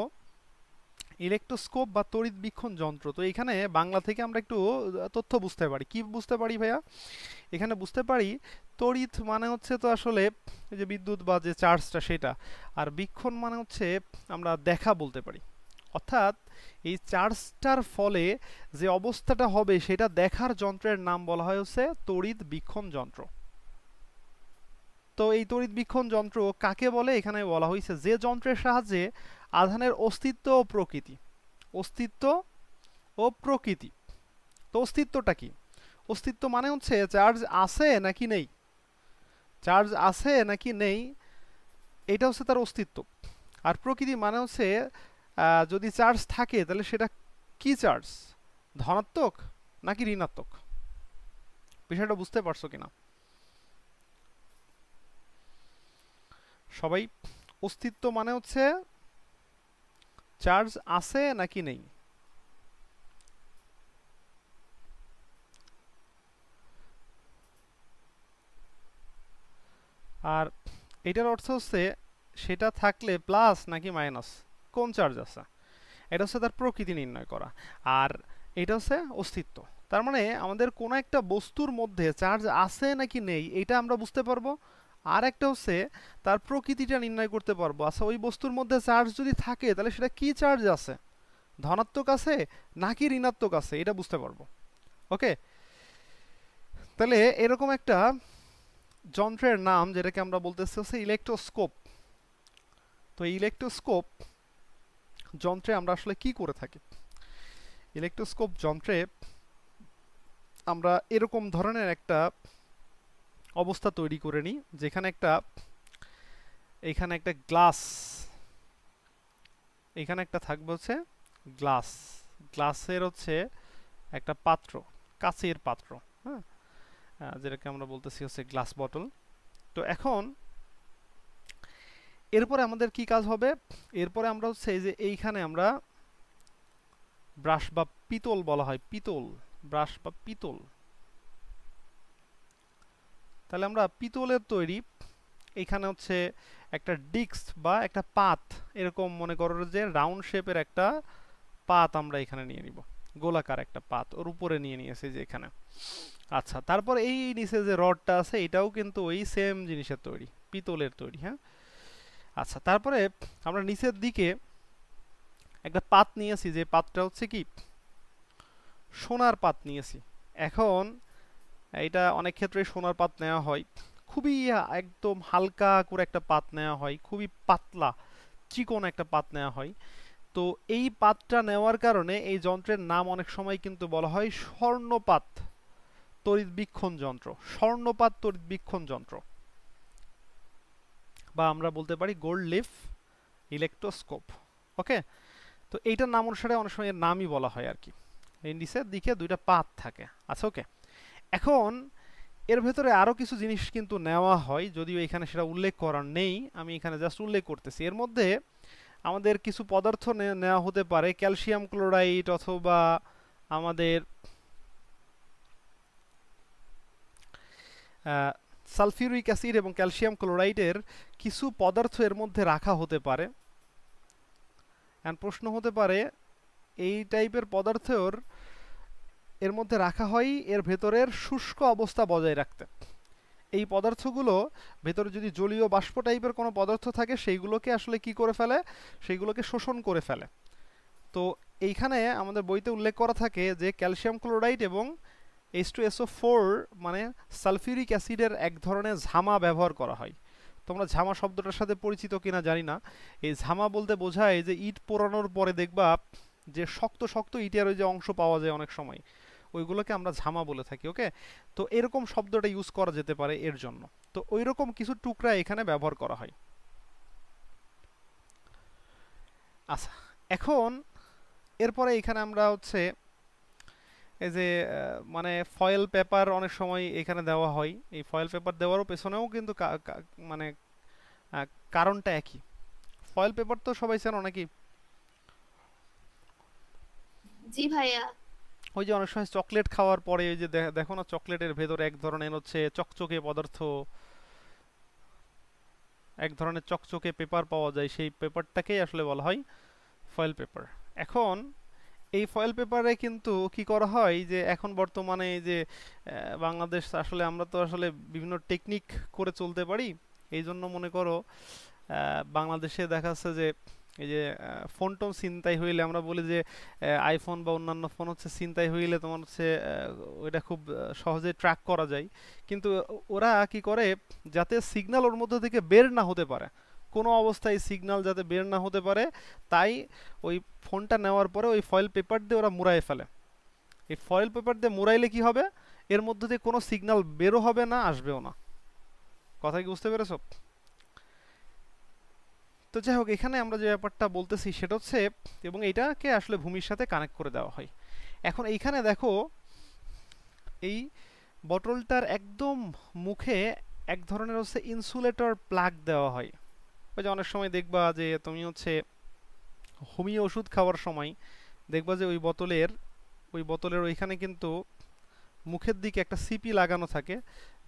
ইলেকট্রোস্কোপ বা তড়িৎ বীক্ষণ যন্ত্র। তো এখানে বাংলা থেকে আমরা একটু তথ্য বুঝতে পারি। কি বুঝতে পারি ভাইয়া? এখানে বুঝতে পারি তড়িৎ মানে হচ্ছে তো আসলে এই যে বিদ্যুৎ বা যে চার্জটা সেটা, আর বীক্ষণ মানে হচ্ছে আমরা দেখা বলতে পারি। অর্থাৎ এই চার্জটার ফলে যে অবস্থাটা হবে সেটা দেখার যন্ত্রের নাম বলা হয় হচ্ছে তড়িৎ বীক্ষণ যন্ত্র। তো এই তড়িৎ বীক্ষণ যন্ত্র কাকে বলে? এখানে বলা হয়েছে যে যন্ত্রের সাহায্যে আধানের অস্তিত্ব ও প্রকৃতি, অস্তিত্ব ও প্রকৃতি। তো অস্তিত্বটা কি? অস্তিত্ব মানে হচ্ছে চার্জ আছে নাকি নেই, চার্জ আছে নাকি নেই, এটা হচ্ছে তার অস্তিত্ব। আর প্রকৃতি মানে হচ্ছে যদি চার্জ থাকে তাহলে সেটা কি চার্জ, ধনাত্মক নাকি ঋণাত্মক। বিষয়টা বুঝতে পারছো কিনা সবাই? অস্তিত্ব মানে হচ্ছে চার্জ আছে নাকি নেই। আর এটার অর্থ হচ্ছে সেটা থাকলে প্লাস নাকি মাইনাস, কোন চার্জ আছে, এটা হচ্ছে তার প্রকৃতি নির্ণয় করা। আর এটা হচ্ছে অস্তিত্ব। তার মানে আমাদের কোনো একটা বস্তুর মধ্যে চার্জ আছে নাকি নেই এটা আমরা বুঝতে পারবো। আর একটা হচ্ছে তার প্রকৃতিটা নির্ণয় করতে পারবো। আচ্ছা ওই বস্তুর মধ্যে চার্জ যদি থাকে তাহলে সেটা কি চার্জ আছে, ধনাত্মক আছে নাকি ঋণাত্মক আছে, এটা বুঝতে পারবো। ওকে, তাহলে এরকম একটা যন্ত্রের নাম যেটাকে আমরা বলতেছি হচ্ছে ইলেকট্রোস্কোপ। তো ইলেকট্রোস্কোপ যন্ত্রে আমরা আসলে কি করে থাকি? ইলেকট্রোস্কোপ যন্ত্রে আমরা এরকম ধরনের একটা অবস্থা তৈরি করে নিই যেখানে এখানে একটা গ্লাস, এখানে একটা থাকবে হচ্ছে গ্লাস, গ্লাসের হচ্ছে একটা পাত্র, কাচের পাত্র, হ্যাঁ, যেটাকে আমরা বলতেছি হচ্ছে গ্লাস বটল। তো এখন এরপরে আমাদের কি কাজ হবে? এরপরে আমরা হচ্ছে এই যে এইখানে আমরা ব্রাশ বা পিতল বলা হয়, পিতল, ব্রাশ বা পিতল, তাহলে আমরা পিতলের তৈরি এখানে হচ্ছে একটা ডিস্ক বা একটা পাত, এরকম মনে করো যে রাউন্ড শেপের একটা পাত আমরা এখানে নিয়ে নিব, গোলাকার একটা পাত ওর উপরে নিয়ে নিয়েছি যে এখানে। আচ্ছা, তারপর এই নিচে যে রডটা আছে এটাও কিন্তু ওই সেম জিনিসের তৈরি, পিতলের তৈরি, হ্যাঁ। আচ্ছা, তারপরে আমরা নিচের দিকে একটা পাত নিয়েছি, যে পাতটা হচ্ছে কি সোনার পাত নিয়েছি। এখন এটা অনেক ক্ষেত্রে সোনার পাত নেওয়া হয়, খুবই একদম হালকা করে একটা পাত নেওয়া হয়, খুবই পাতলা চিকন একটা পাত নেওয়া হয়। তো এই পাতটা নেওয়ার কারণে এই যন্ত্রের নাম অনেক সময় কিন্তু বলা হয় স্বর্ণপাত তড়িৎ বীক্ষণ যন্ত্র, স্বর্ণপাত তড়িৎ বীক্ষণ যন্ত্র, বা আমরা বলতে পারি গোল্ড লিফ ইলেকট্রোস্কোপ। ওকে, তো এইটার নাম অনুসারে অনেক সময় এর নামই বলা হয় আর কি। এই নিচের দিকে দুইটা পাত থাকে। আচ্ছা, ওকে, এখন এর ভেতরে আরো কিছু জিনিস কিন্তু নেওয়া হয়, যদিও এখানে সেটা উল্লেখ করার নেই, আমি এখানে জাস্ট উল্লেখ করতেছি। এর মধ্যে আমাদের কিছু পদার্থ নেওয়া হতে পারে, ক্যালসিয়াম ক্লোরাইড অথবা আমাদের সালফিউরিক অ্যাসিড এবং ক্যালসিয়াম ক্লোরাইডের কিছু পদার্থ এর মধ্যে রাখা হতে পারে। এন্ড প্রশ্ন হতে পারে এই টাইপের পদার্থর এর মধ্যে রাখা হয় এর ভেতরের শুষ্ক অবস্থা বজায় রাখতে। এই পদার্থগুলো ভেতরে যদি জলীয় বাষ্প টাইপের কোনো পদার্থ থাকে সেইগুলোকে আসলে কি করে ফেলে, সেইগুলোকে শোষণ করে ফেলে। তো এইখানে আমাদের বইতে উল্লেখ করা থাকে যে ক্যালসিয়াম ক্লোরাইড এবং H2SO4 মানে সালফিউরিক অ্যাসিডের এক ধরনের ঝামা ব্যবহার করা হয়। তোমরা ঝামা শব্দটার সাথে পরিচিত কিনা জানি না। এই ঝামা বলতে বোঝায় যে ইট পোড়ানোর পরে দেখবা যে শক্ত শক্ত ইটের ওই যে অংশ পাওয়া যায় অনেক সময়, ওইগুলোকে আমরা ঝামা বলে থাকি। ওকে, তো এরকম শব্দটা ইউজ করা যেতে পারে এর জন্য। তো ওই রকম কিছু টুকরা এখানে ব্যবহার করা হয়। আচ্ছা, এখন এরপরে এখানে আমরা হচ্ছে এই যে মানে ফয়েল পেপার অনেক সময় এখানে দেওয়া হয়। এই ফয়েল পেপার দেওয়ারও পেছনেও কিন্তু মানে কারণটা একই। ফয়েল পেপার তো সবাই চেনো নাকি? জি ভাইয়া। ওই যে অনেক সময় চকলেট খাওয়ার পরে ওই যে দেখো না চকলেটের ভেতরে এক ধরনের হচ্ছে চকচকে পদার্থ, এক ধরনের চকচকে পেপার পাওয়া যায়, সেই পেপারটাকেই আসলে বলা হয় ফয়েল পেপার। এখন এই ফয়েল পেপারে কিন্তু কি করা হয় যে এখন বর্তমানে এই যে বাংলাদেশ আসলে আমরা তো আসলে বিভিন্ন টেকনিক করে চলতে পারি, এই জন্য মনে করো বাংলাদেশে দেখা যাচ্ছে যে এই যে ফোন টোন ছিনতাই হইলে আমরা বলি যে আইফোন বা অন্যান্য ফোন হচ্ছে ছিনতাই হইলে তোমার হচ্ছে ওইটা খুব সহজে ট্র্যাক করা যায়, কিন্তু ওরা কি করে যাতে সিগন্যাল ওর মধ্যে থেকে বের না হতে পারে, কোনো অবস্থায় সিগন্যাল যাতে বের না হতে পারে, তাই ওই ফোনটা নেওয়ার পরে ওই ফয়েল পেপার দিয়ে ওরা মুড়ায় ফেলে। এই ফয়েল পেপার দিয়ে মুড়াইলে কি হবে, এর মধ্যে দিয়ে কোনো সিগন্যাল বেরও হবে না, আসবেও না। কথা কি বুঝতে পেরেছো? তো যাই হোক, এখানে আমরা যে ব্যাপারটা বলতেছি সেটা হচ্ছে, এবং এইটাকে আসলে ভূমির সাথে কানেক্ট করে দেওয়া হয়। এখন এইখানে দেখো এই বটলটার একদম মুখে এক ধরনের হচ্ছে ইনসুলেটর প্লাগ দেওয়া হয়। ওই যে অনেক সময় দেখবা যে তুমি হচ্ছে হোমিও ওষুধ খাওয়ার সময় দেখবা যে ওই বোতলের ওইখানে কিন্তু মুখের দিকে একটা সিপি লাগানো থাকে,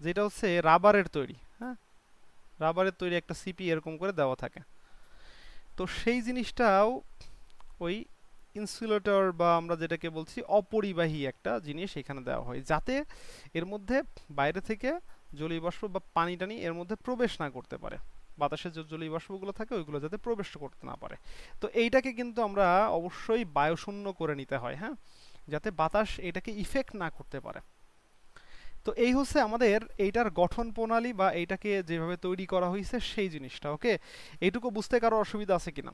যেটা হচ্ছে রাবারের তৈরি। হ্যাঁ, রাবারের তৈরি একটা সিপি এরকম করে দেওয়া থাকে। তো সেই জিনিসটাও ওই ইনসুলেটর বা আমরা যেটাকে বলছি অপরিবাহী একটা জিনিস এখানে দেওয়া হয়, যাতে এর মধ্যে বাইরে থেকে জলীয় বাষ্প বা পানি টানি এর মধ্যে প্রবেশ না করতে পারে, বাতাসের যে জলীয় বাষ্পগুলো থাকে ওইগুলো যাতে প্রবেশ করতে না পারে। তো এইটাকে কিন্তু আমরা অবশ্যই বায়ুশূন্য করে নিতে হয়, হ্যাঁ, যাতে বাতাস এটাকে ইফেক্ট না করতে পারে। তো এই হচ্ছে আমাদের এইটার গঠন প্রণালী বা এইটাকে যেভাবে তৈরি করা হয়েছে সেই জিনিসটা। ওকে, এইটুকু বুঝতে কারো অসুবিধা আছে কিনা?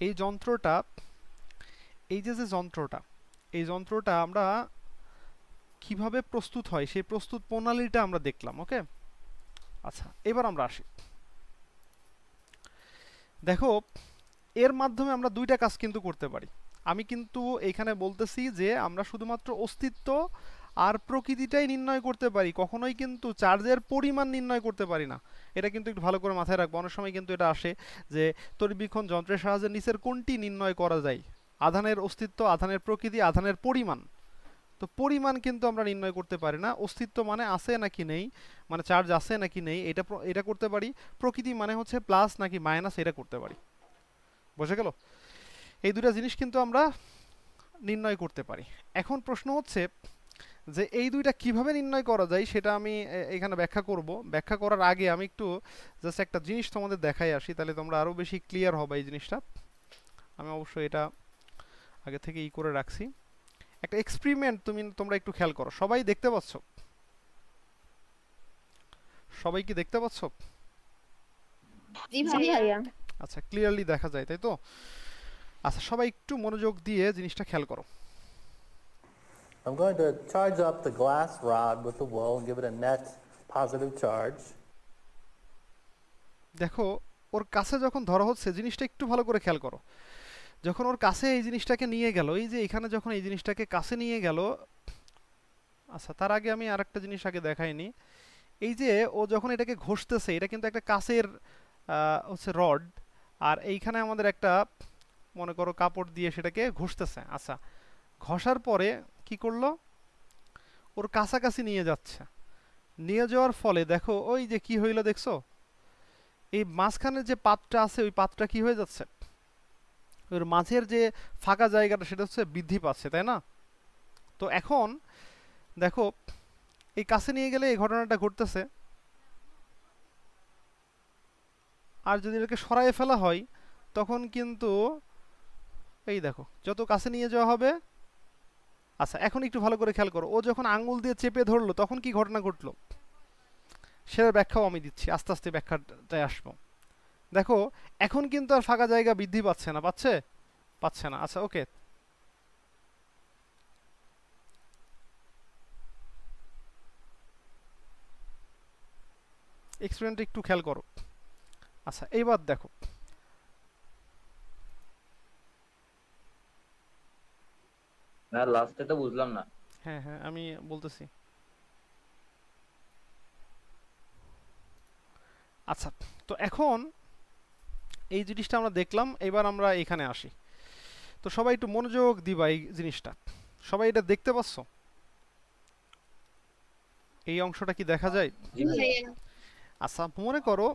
এই যন্ত্রটা, এই যে যন্ত্রটা, এই যন্ত্রটা আমরা কিভাবে প্রস্তুত হয় সেই প্রস্তুত প্রণালীটা আমরা দেখলাম। ওকে, আচ্ছা এবার আমরা আসি। দেখো, এর মাধ্যমে আমরা দুইটা কাজ কিন্তু করতে পারি। আমি কিন্তু এখানে বলতেছি যে আমরা শুধুমাত্র অস্তিত্ব আর প্রকৃতিটাই নির্ণয় করতে পারি, কখনোই কিন্তু চার্জের পরিমাণ নির্ণয় করতে পারি না। এটা কিন্তু একটু ভালো করে মাথায় রাখবো। অনেক সময় কিন্তু এটা আসে যে তড়িৎবীক্ষণ যন্ত্রের সাহায্যে নিচের কোনটি নির্ণয় করা যায়, আধানের অস্তিত্ব, আধানের প্রকৃতি, আধানের পরিমাণ। তো পরিমাণ কিন্তু আমরা নির্ণয় করতে পারি না। অস্তিত্ব মানে আছে নাকি নেই, মানে চার্জ আছে নাকি নেই, এটা করতে পারি। প্রকৃতি মানে হচ্ছে প্লাস নাকি মাইনাস, এটা করতে পারি। বুঝে গেল? এই দুটা জিনিস কিন্তু আমরা নির্ণয় করতে পারি। এখন প্রশ্ন হচ্ছে যে এই দুইটা কিভাবে নির্ণয় করা যায় সেটা আমি এখানে ব্যাখ্যা করব। ব্যাখ্যা করার আগে আমি একটু জাস্ট একটা জিনিস তোমাদের দেখাই আসি, তাহলে তোমরা আরো বেশি ক্লিয়ার হবে এই জিনিসটা। আমি অবশ্যই এটা আগে থেকে করে রাখছি। একটা এক্সপেরিমেন্ট তোমরা একটু খেয়াল করো। সবাই দেখতে পাচ্ছ? সবাই কি দেখতে পাচ্ছ? জি জি ভাইয়া। ভাইয়া। আচ্ছা, ক্লিয়ারলি দেখা যায়, তাই তো? আচ্ছা, সবাই একটু মনোযোগ দিয়ে জিনিসটা খেয়াল করো। I'm going to charge up the glass rod with the wool and give it a net positive charge. দেখো, ওর কাছে যখন ধরা হচ্ছে, জিনিসটা একটু ভালো করে খেয়াল করো। যখন ওর কাছে এই জিনিসটাকে নিয়ে গেল, এই যে এখানে যখন এই জিনিসটাকে কাছে নিয়ে গেল, আচ্ছা তার আগে আমি আরেকটা জিনিস আগে দেখাইনি। এই যে ও যখন এটাকে ঘষতেছে, এটা কিন্তু একটা কাচের হচ্ছে রড, আর এইখানে আমাদের একটা মনে করো কাপড় দিয়ে সেটাকে ঘষতেছে। আচ্ছা, ঘষার পরে কি করলো, ওর কাছাকাছি নিয়ে যাচ্ছে। নিয়ে যাওয়ার ফলে দেখো ওই যে কি হইলো দেখছো, এই মাঝখানে যে পাতটা আছে ওই পাতটা কি হয়ে যাচ্ছে, ওর মাঝের যে ফাঁকা জায়গাটা সেটা হচ্ছে বৃদ্ধি পাচ্ছে, তাই না? তো এখন দেখো, এই কাছে নিয়ে গেলে এই ঘটনাটা ঘটতেছে, আর যদি এটাকে সরায়ে ফেলা হয় তখন কিন্তু এই দেখো যত কাছে নিয়ে যাওয়া হবে। আচ্ছা, এখন একটু ভালো করে খেয়াল করো, ও যখন আঙ্গুল দিয়ে চেপে ধরলো তখন কি ঘটনা ঘটলো সেটার ব্যাখ্যাও আমি দিচ্ছি, আস্তে আস্তে ব্যাখ্যাটায় আসবো। দেখো, এখন কিন্তু আর ফাঁকা জায়গা বৃদ্ধি পাচ্ছে না, পাচ্ছে না। আচ্ছা ওকে, এক্সপেরিমেন্টটা একটু খেয়াল করো। আচ্ছা এইবার দেখো, না লাস্টে তো বুঝলাম না। হ্যাঁ হ্যাঁ আমি বলতেছি। আচ্ছা, তো এখন এই জিনিসটা আমরা দেখলাম, এবার আমরা এখানে আসি। তো সবাই একটু মনোযোগ দিবা এই জিনিসটা। সবাই এটা দেখতে পাচ্ছ? এই অংশটা কি দেখা যায়? জি জি ভাইয়া। আচ্ছা, মনে করো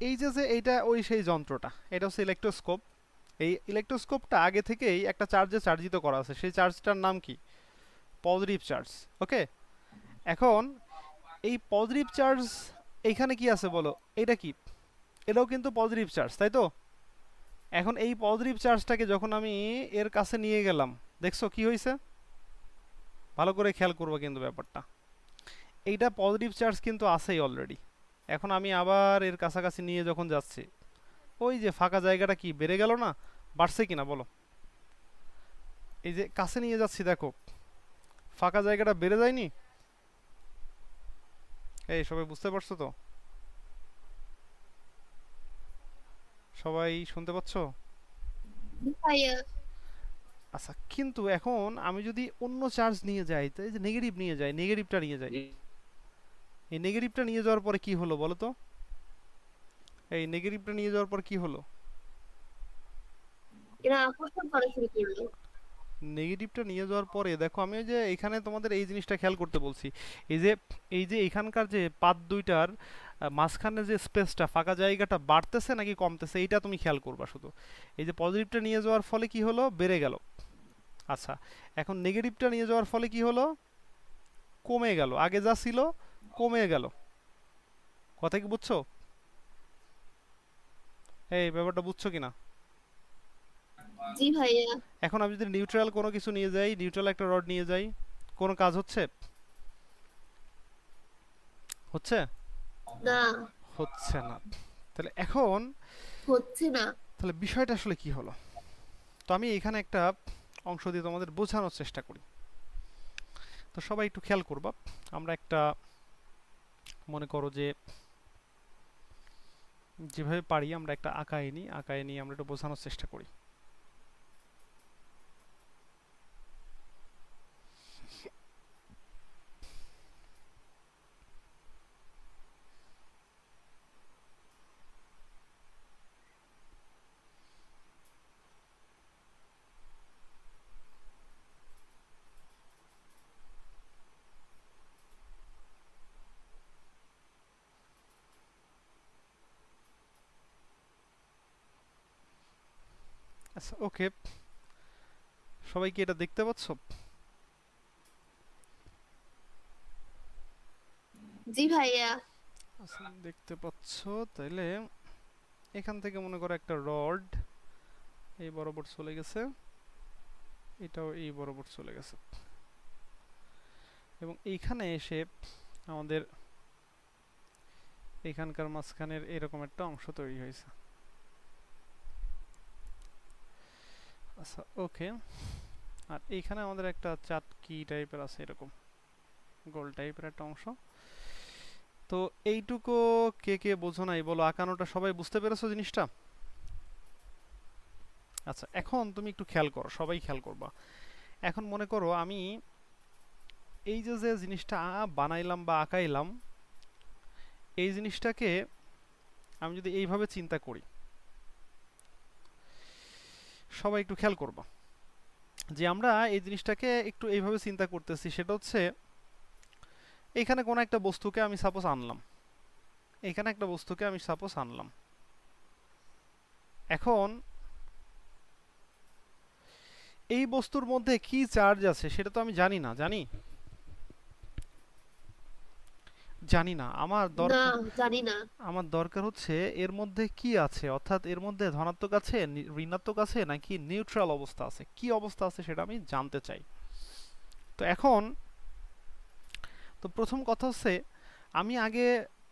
এই যে এইটা ওই সেই যন্ত্রটা, এটা হচ্ছে ইলেকট্রোস্কোপ। এই ইলেকট্রোস্কোপটা আগে থেকেই একটা চার্জে চার্জিত করা আছে, সেই চার্জটার নাম কি? Positive charge. ওকে, এখন এই পজিটিভ চার্জ এইখানে কি আছে বলো, এটা কি? এটাও কিন্তু পজিটিভ চার্জ, তাই তো? এখন এই পজিটিভ চার্জটাকে যখন আমি এর কাছে নিয়ে গেলাম, দেখছো কি হয়েছে? ভালো করে খেয়াল করবো কিন্তু ব্যাপারটা, এইটা পজিটিভ চার্জ কিন্তু আছেই অলরেডি। এখন আমি আবার এর কাছাকাছি নিয়ে যখন যাচ্ছি, ওই যে ফাঁকা জায়গাটা কি বেড়ে গেল না? বাড়ছে কিনা বলো? এই যে কাছে নিয়ে যাচ্ছি, দেখো ফাঁকা জায়গাটা বেড়ে যায়নি? এই সবাই বুঝতে পারছো তো? সবাই শুনতে পাচ্ছ? জি ভাইয়া। আচ্ছা, কিন্তু এখন আমি যদি অন্য চার্জ নিয়ে যাই, তো এই যে নেগেটিভ নিয়ে যাই, নেগেটিভটা নিয়ে যাই, জি এই নেগেটিভটা নিয়ে যাওয়ার পরে কি হলো বলো তো? এই নেগেটিভটা নিয়ে যাওয়ার পর কি হলো? এরা আকর্ষণ করা শুরু করলো। নেগেটিভটা নিয়ে যাওয়ার পরে দেখো, আমি ওই যে এখানে তোমাদের এই জিনিসটা খেয়াল করতে বলছি, এই যে এখানকার যে পাত দুইটার মাঝখানে যে স্পেসটা, ফাঁকা জায়গাটা বাড়তেছে নাকি কমতেছে, এইটা তুমি খেয়াল করবা শুধু। এই যে পজিটিভটা নিয়ে যাওয়ার ফলে কি হলো? বেড়ে গেল। আচ্ছা, এখন নেগেটিভটা নিয়ে যাওয়ার ফলে কি হলো? কমে গেল। আগে যা ছিল কমে গেল। কথা কি বুঝছো? এই ব্যাপারটা বুঝছো কিনা? জি ভাইয়া। এখন আমি যদি নিউট্রাল কোনো কিছু নিয়ে যাই, নিউট্রাল একটা রড নিয়ে যাই, কোনো কাজ হচ্ছে? হচ্ছে? না, হচ্ছে না। তাহলে এখন হচ্ছে না। তাহলে বিষয়টা আসলে কি হলো? তো আমি এখানে একটা অংশ দিয়ে তোমাদের বোঝানোর চেষ্টা করি। তো সবাই একটু খেয়াল করবা, আমরা একটা মনে করো যে যেভাবে পারি আমরা একটা আঁকায় নিয়ে আমরা একটু বোঝানোর চেষ্টা করি। আচ্ছা, ওকে, সবাই কি এটা দেখতে পাচ্ছ? জি ভাইয়া। আচ্ছা, দেখতে পাচ্ছ। তাইলে এখান থেকে মনে করো একটা রড এই বরাবর চলে গেছে, এটাও এই বরাবর চলে গেছে, এবং এইখানে এসে আমাদের এখানকার মাঝখানের এরকম একটা অংশ তৈরি হয়েছে। আচ্ছা, ওকে, আর এইখানে আমাদের একটা চাটকি টাইপের আছে, এরকম গোল টাইপের একটা অংশ। তো এইটুকু কে কে বোঝো নাই বলো? আঁকানোটা সবাই বুঝতে পেরেছো জিনিসটা? আচ্ছা, এখন তুমি একটু খেয়াল করো, সবাই খেয়াল করবা। এখন মনে করো আমি এই যে জিনিসটা বানাইলাম বা আঁকাইলাম, এই জিনিসটাকে আমি যদি এইভাবে চিন্তা করি, সবাই একটু খেয়াল করবা যে আমরা এই জিনিসটাকে একটু এইভাবে চিন্তা করতেছি। সেটা হচ্ছে এখানে কোনো একটা বস্তুকে আমি সাপোজ আনলাম, এখানে একটা বস্তুকে আমি সাপোজ আনলাম। এখন এই বস্তুর মধ্যে কি চার্জ আছে সেটা তো আমি জানি না, জানি না। না, জানি না। আমার দরকার হচ্ছে এর মধ্যে কি আছে, অর্থাৎ এর মধ্যে ধনাত্মক আছে, ঋণাত্মক আছে, নাকি নিউট্রাল অবস্থা আছে, কি অবস্থা আছে সেটা আমি জানতে চাই। তো এখন তো প্রথম কথা হচ্ছে আমি আগে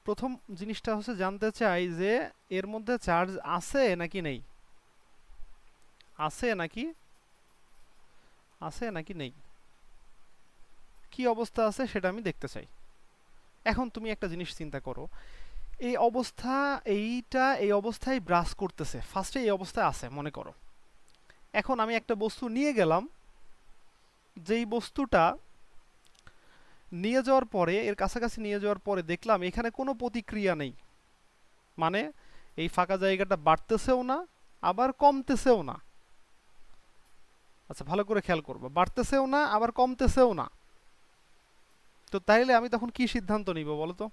প্রথম জিনিসটা হচ্ছে জানতে চাই যে এর মধ্যে চার্জ আছে নাকি নেই, আছে নাকি নেই, কি অবস্থা আছে সেটা আমি দেখতে চাই। এখন তুমি একটা জিনিস চিন্তা করো, এই অবস্থায় ব্রাশ করতেছে, ফার্স্টে এই অবস্থায় আছে মনে করো। এখন আমি একটা বস্তু নিয়ে গেলাম, যেই বস্তুটা নিয়ে যাওয়ার পরে, এর কাছাকাছি নিয়ে যাওয়ার পরে দেখলাম এখানে কোনো প্রতিক্রিয়া নেই, মানে এই ফাঁকা জায়গাটা বাড়তেছেও না আবার কমতেছেও না। আচ্ছা, ভালো করে খেয়াল করবো, বাড়তেছেও না আবার কমতেছেও না। তো তাইলে আমি তখন কি সিদ্ধান্ত নিব বলো তো?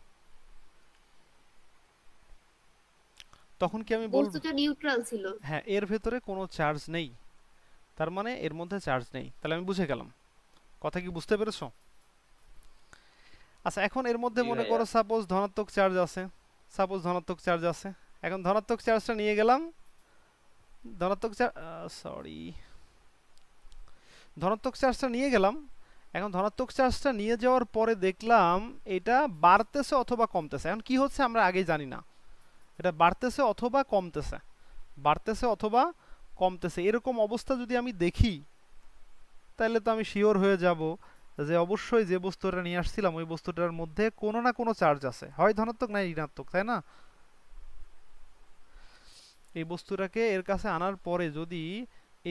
তখন কি আমি বলবো বস্তুটা নিউট্রাল ছিল। হ্যাঁ এর ভেতরে কোনো চার্জ নেই, তার মানে এর মধ্যে চার্জ নেই, তাহলে আমি বুঝে গেলাম। কথা কি বুঝতে পেরেছো? আচ্ছা এখন এর মধ্যে জি মনে ভাইয়া। করো সাপোজ ধনাত্মক চার্জ আছে, সাপোজ ধনাত্মক চার্জ আছে, এখন ধনাত্মক চার্জটা নিয়ে গেলাম, ধনাত্মক চার্জ সরি ধনাত্মক চার্জটা নিয়ে গেলাম। এখন ধনাত্মক চার্জটা নিয়ে যাওয়ার পরে দেখলাম এটা বাড়তেছে অথবা কমতেছে। এখন কি হচ্ছে আমরা আগে জানি না, এটা বাড়তেছে অথবা কমতেছে, বাড়তেছে অথবা কমতেছে, এরকম অবস্থা যদি আমি দেখি তাহলে তো আমি শিওর হয়ে যাব যে অবশ্যই যে বস্তুটা নিয়ে আসছিলাম ওই বস্তুটার মধ্যে কোনো না কোনো চার্জ আছে, হয় ধনাত্মক না ঋণাত্মক, তাই না? এই বস্তুটাকে এর কাছে আনার পরে যদি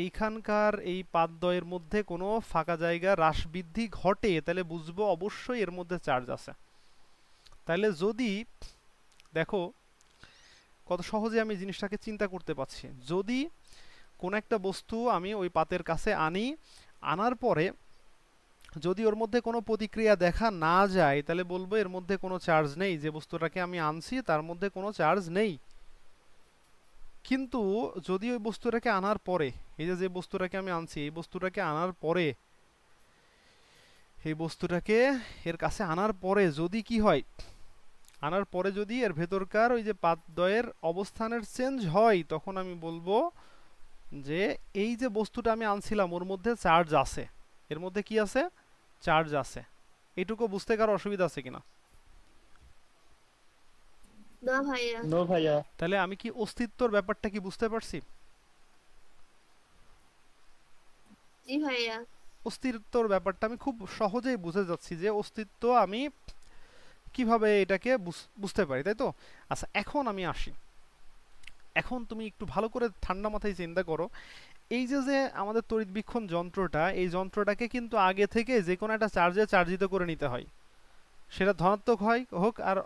এইখানকার এই পাদদ্বয়ের মধ্যে কোনো ফাঁকা জায়গা হ্রাস বৃদ্ধি ঘটে তাহলে বুঝবো অবশ্যই এর মধ্যে চার্জ আছে। তাহলে যদি দেখো কত সহজে আমি জিনিসটাকে চিন্তা করতে পারছি, যদি কোন একটা বস্তু আমি ওই পাতের কাছে আনি, আনার পরে যদি ওর মধ্যে কোনো প্রতিক্রিয়া দেখা না যায় তাহলে বলবো এর মধ্যে কোনো চার্জ নেই, যে বস্তুটাকে আমি আনছি তার মধ্যে কোনো চার্জ নেই। কিন্তু যদি ওই বস্তুটাকে আনার পরে, এই যে বস্তুটাকে আমি আনছি এই বস্তুটাকে আনার পরে, এই বস্তুটাকে এর কাছে আনার পরে যদি কি হয়, আনার পরে যদি এর ভেতরকার ওই যে পাতদ্বয়ের অবস্থানের চেঞ্জ হয় তখন আমি বলবো যে এই যে বস্তুটা আমি আনছিলাম ওর মধ্যে চার্জ আছে, এর মধ্যে কি আছে, চার্জ আছে। এইটুকু বুঝতে কারো অসুবিধা আছে কিনা? না ভাইয়া। নো ভাইয়া। তাহলে আমি কি অস্তিত্বর ব্যাপারটা কি বুঝতে পারছি? জি ভাইয়া। অস্তিত্বর ব্যাপারটা আমি খুব সহজেই বুঝে যাচ্ছি যে অস্তিত্ব আমি কিভাবে এটাকে বুঝতে পারি, তাই তো? আচ্ছা এখন আমি আসি, এখন তুমি একটু ভালো করে ঠান্ডা মাথায় চিন্তা করো, এই যে যে আমাদের তড়িৎবীক্ষণ যন্ত্রটা, এই যন্ত্রটাকে কিন্তু আগে থেকে যে কোনো একটা চার্জে চার্জিত করে নিতে হয়, সেটা ধনাত্মক হয় হোক আর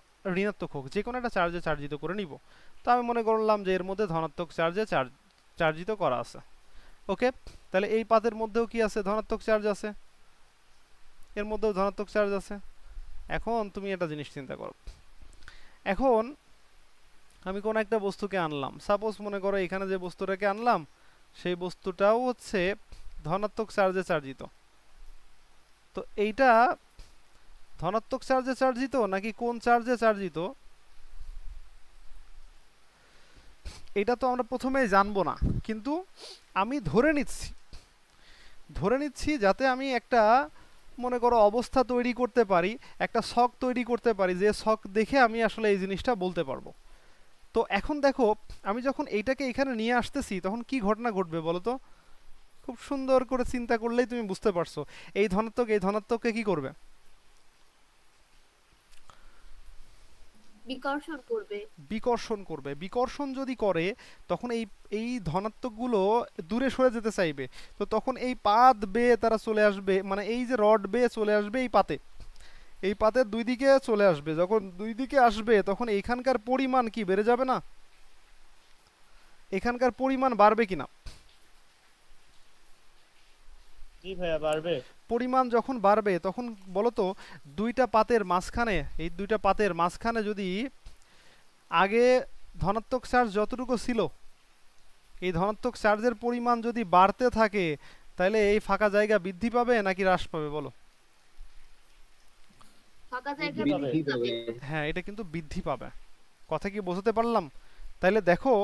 ঋণাত্মক হোক, যে কোনো একটা চার্জে চার্জিত করে নিব। তো আমি মনে করলাম যে এর মধ্যে ধনাত্মক চার্জে চার্জিত করা আছে, ওকে। তাহলে এই পাতের মধ্যেও কি আছে, ধনাত্মক চার্জ আছে, এর মধ্যেও ধনাত্মক চার্জ আছে। এখন তুমি একটা জিনিস চিন্তা করো, এখন আমি কোন একটা বস্তুকে আনলাম, সাপোজ মনে করো এখানে যে বস্তুটাকে আনলাম সেই বস্তুটাও হচ্ছে ধনাত্মক চার্জে চার্জিত। তো এইটা ধনাত্মক চার্জে চার্জিত নাকি কোন চার্জে চার্জিত এটা তো আমরা প্রথমেই জানবো না, কিন্তু আমি ধরে নিচ্ছি যাতে আমি একটা মনে করো অবস্থা তৈরি করতে পারি, একটা ছক তৈরি করতে পারি, যে ছক দেখে আমি আসলে এই জিনিসটা বলতে পারবো। তো এখন দেখো আমি যখন এইটাকে এখানে নিয়ে আসতেছি তখন কি ঘটনা ঘটবে বলো তো? খুব সুন্দর করে চিন্তা করলেই তুমি বুঝতে পারছো, এই ধনাত্মককে কি করবে? বিকর্ষণ করবে। বিকর্ষণ করবে। বিকর্ষণ যদি করে তখন এই এই ধনাত্মকগুলো দূরে সরে যেতে চাইবে, তো তখন এই পাত বেয়ে তারা চলে আসবে, মানে এই যে রড বেয়ে চলে আসবে এই পাতে, এই পাতের দুই দিকে চলে আসবে। যখন দুই দিকে আসবে তখন এইখানকার পরিমাণ কি বেড়ে যাবে না? এখানকার পরিমাণ বাড়বে কিনা? জি ভাইয়া বাড়বে। পরিমাণ যখন বাড়বে তখন বলো তো দুইটা পাতের মাঝখানে, এই দুইটা পাতের মাঝখানে যদি আগে ধনাত্মক চার্জ যতটুকু ছিল এই ধনাত্মক চার্জের পরিমাণ যদি বাড়তে থাকে তাহলে এই ফাঁকা জায়গা বৃদ্ধি পাবে নাকি হ্রাস পাবে বলো? ফাঁকা জায়গা বৃদ্ধি বৃদ্ধি পাবে। হ্যাঁ এটা কিন্তু বৃদ্ধি পাবে। কথা কি বোঝাতে পারলাম? তাহলে দেখো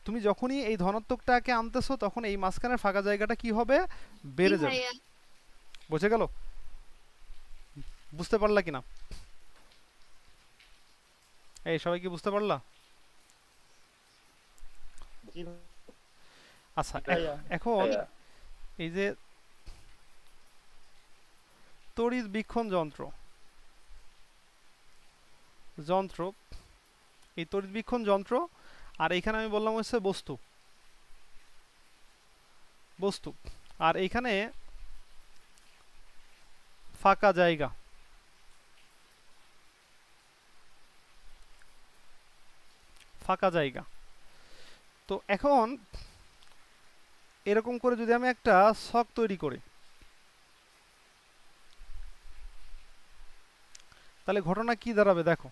তুমি যখনই এই ধনাত্মকটাকে আনতেছো তখন এই মাঝখানের ফাঁকা জায়গাটা কি হবে, জি বেড়ে যাবে। ভাইয়া। বুঝে গেল? বুঝতে পারলা কিনা? এই সবাই কি বুঝতে পারলা? জি আচ্ছা ভাইয়া। এখন ভাইয়া। এই যে তড়িৎ বীক্ষণ যন্ত্র, এই তড়িৎ বীক্ষণ যন্ত্র, আর এইখানে আমি বললাম হচ্ছে বস্তু, আর এইখানে ফাঁকা জায়গা। তো এখন এরকম করে যদি আমি একটা ছক তৈরি করি তাহলে ঘটনা কি দাঁড়াবে দেখো।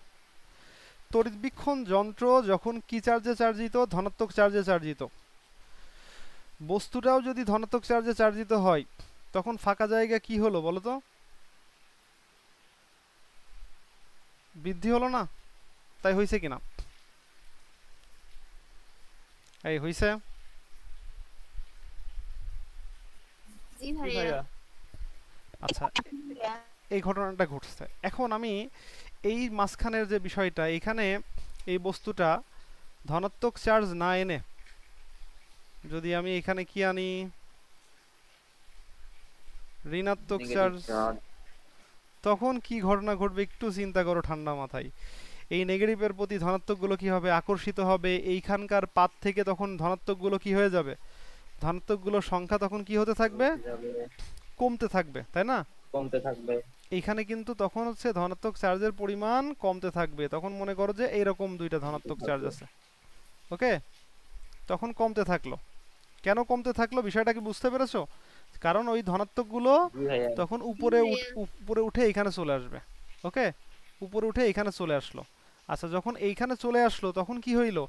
তড়িৎবীক্ষণ যন্ত্র যখন কি চার্জে চার্জিত, ধনাত্মক চার্জে চার্জিত। বস্তুটাও যদি ধনাত্মক চার্জে চার্জিত হয় তখন ফাঁকা জায়গা কি হলো বলো তো? বৃদ্ধি হলো না? তাই হয়েছে কিনা? এই হয়েছে। জি জি ভাইয়া। ভাইয়া। আচ্ছা, এই ঘটনাটা ঘটছে। এখন আমি এই মাঝখানের যে বিষয়টা, এখানে এই বস্তুটা ধনাত্মক চার্জ না এনে যদি আমি এখানে কি আনি, ঋণাত্মক চার্জ, তখন কি ঘটনা ঘটবে একটু চিন্তা করো ঠান্ডা মাথায়। এই নেগেটিভের প্রতি ধনাত্মকগুলো কি হবে? আকর্ষিত হবে। এইখানকার পাত থেকে তখন ধনাত্মকগুলো কি হয়ে যাবে? ধনাত্মকগুলোর সংখ্যা তখন কি হতে থাকবে? কমতে থাকবে, তাই না? কমতে থাকবে। এইখানে কিন্তু তখন হচ্ছে ধনাত্মক চার্জের পরিমাণ কমতে থাকবে। তখন মনে করো যে এইরকম দুইটা ধনাত্মক চার্জ আছে, ওকে? তখন কমতে থাকলো। কেন কমতে থাকলো বিষয়টা কি বুঝতে পেরেছো? কারণ ওই ধনাত্মকগুলো জি ভাইয়া। তখন জি উপরে ভাইয়া। উপরে উঠে এখানে চলে আসবে, ওকে? উপরে উঠে এখানে চলে আসলো। আচ্ছা, যখন এইখানে চলে আসলো তখন কি হইলো?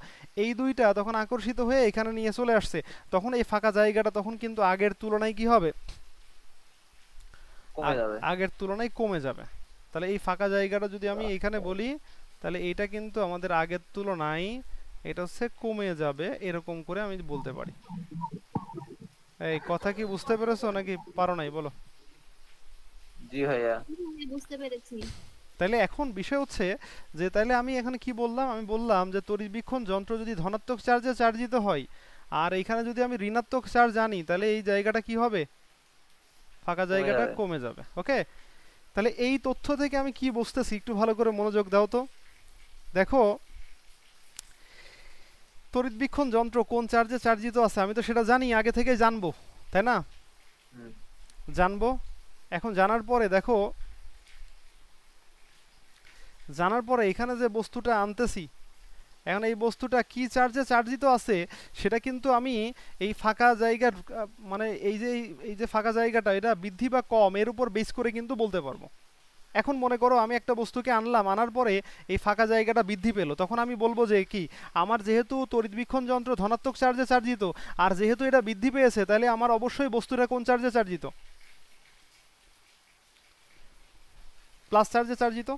এই দুইটা তখন আকর্ষিত হয়ে এখানে নিয়ে চলে আসছে। তখন এই ফাঁকা জায়গাটা তখন কিন্তু আগের তুলনায় কি হবে? কমে যাবে। আগের তুলনায় কমে যাবে। তাহলে এই ফাঁকা জায়গাটা যদি আমি এইখানে বলি, তাহলে এইটা কিন্তু আমাদের আগের তুলনায় এটা হচ্ছে কমে যাবে, এরকম করে আমি বলতে পারি। এই কথা কি বুঝতে পেরেছো নাকি পারো নাই বলো? জি ভাইয়া। জি ভাইয়া, বুঝতে পেরেছি। তাইলে এখন বিষয় হচ্ছে যে তাইলে আমি এখানে কি বললাম? আমি বললাম যে তড়িৎবীক্ষণ যন্ত্র যদি ধনাত্মক চার্জে চার্জিত হয় আর এখানে যদি আমি ঋণাত্মক চার্জ আনি, তাহলে এই জায়গাটা কি হবে? ফাঁকা কমে জায়গাটা যাবে। কমে যাবে, ওকে? তাহলে এই তথ্য থেকে আমি কি বুঝতেছি একটু ভালো করে মনোযোগ দাও তো। দেখো, তড়িৎবীক্ষণ যন্ত্র কোন চার্জে চার্জিত আছে আমি তো সেটা জানি, আগে থেকে জানবো, তাই না? হুম। জানবো। এখন জানার পরে দেখো, জানার পরে এখানে যে বস্তুটা আনতেছি, এখন এই বস্তুটা কি চার্জে চার্জিত আছে সেটা কিন্তু আমি এই ফাঁকা জায়গার মানে এই যে ফাঁকা জায়গাটা এটা বৃদ্ধি বা কম এর উপর বেস করে কিন্তু বলতে পারবো। এখন মনে করো আমি একটা বস্তুকে আনলাম, আনার পরে এই ফাঁকা জায়গাটা বৃদ্ধি পেলো, তখন আমি বলবো যে কি, আমার যেহেতু তড়িৎবীক্ষণ যন্ত্র ধনাত্মক চার্জে চার্জিত আর যেহেতু এটা বৃদ্ধি পেয়েছে, তাহলে আমার অবশ্যই বস্তুটা কোন চার্জে চার্জিত? প্লাস চার্জে চার্জিত।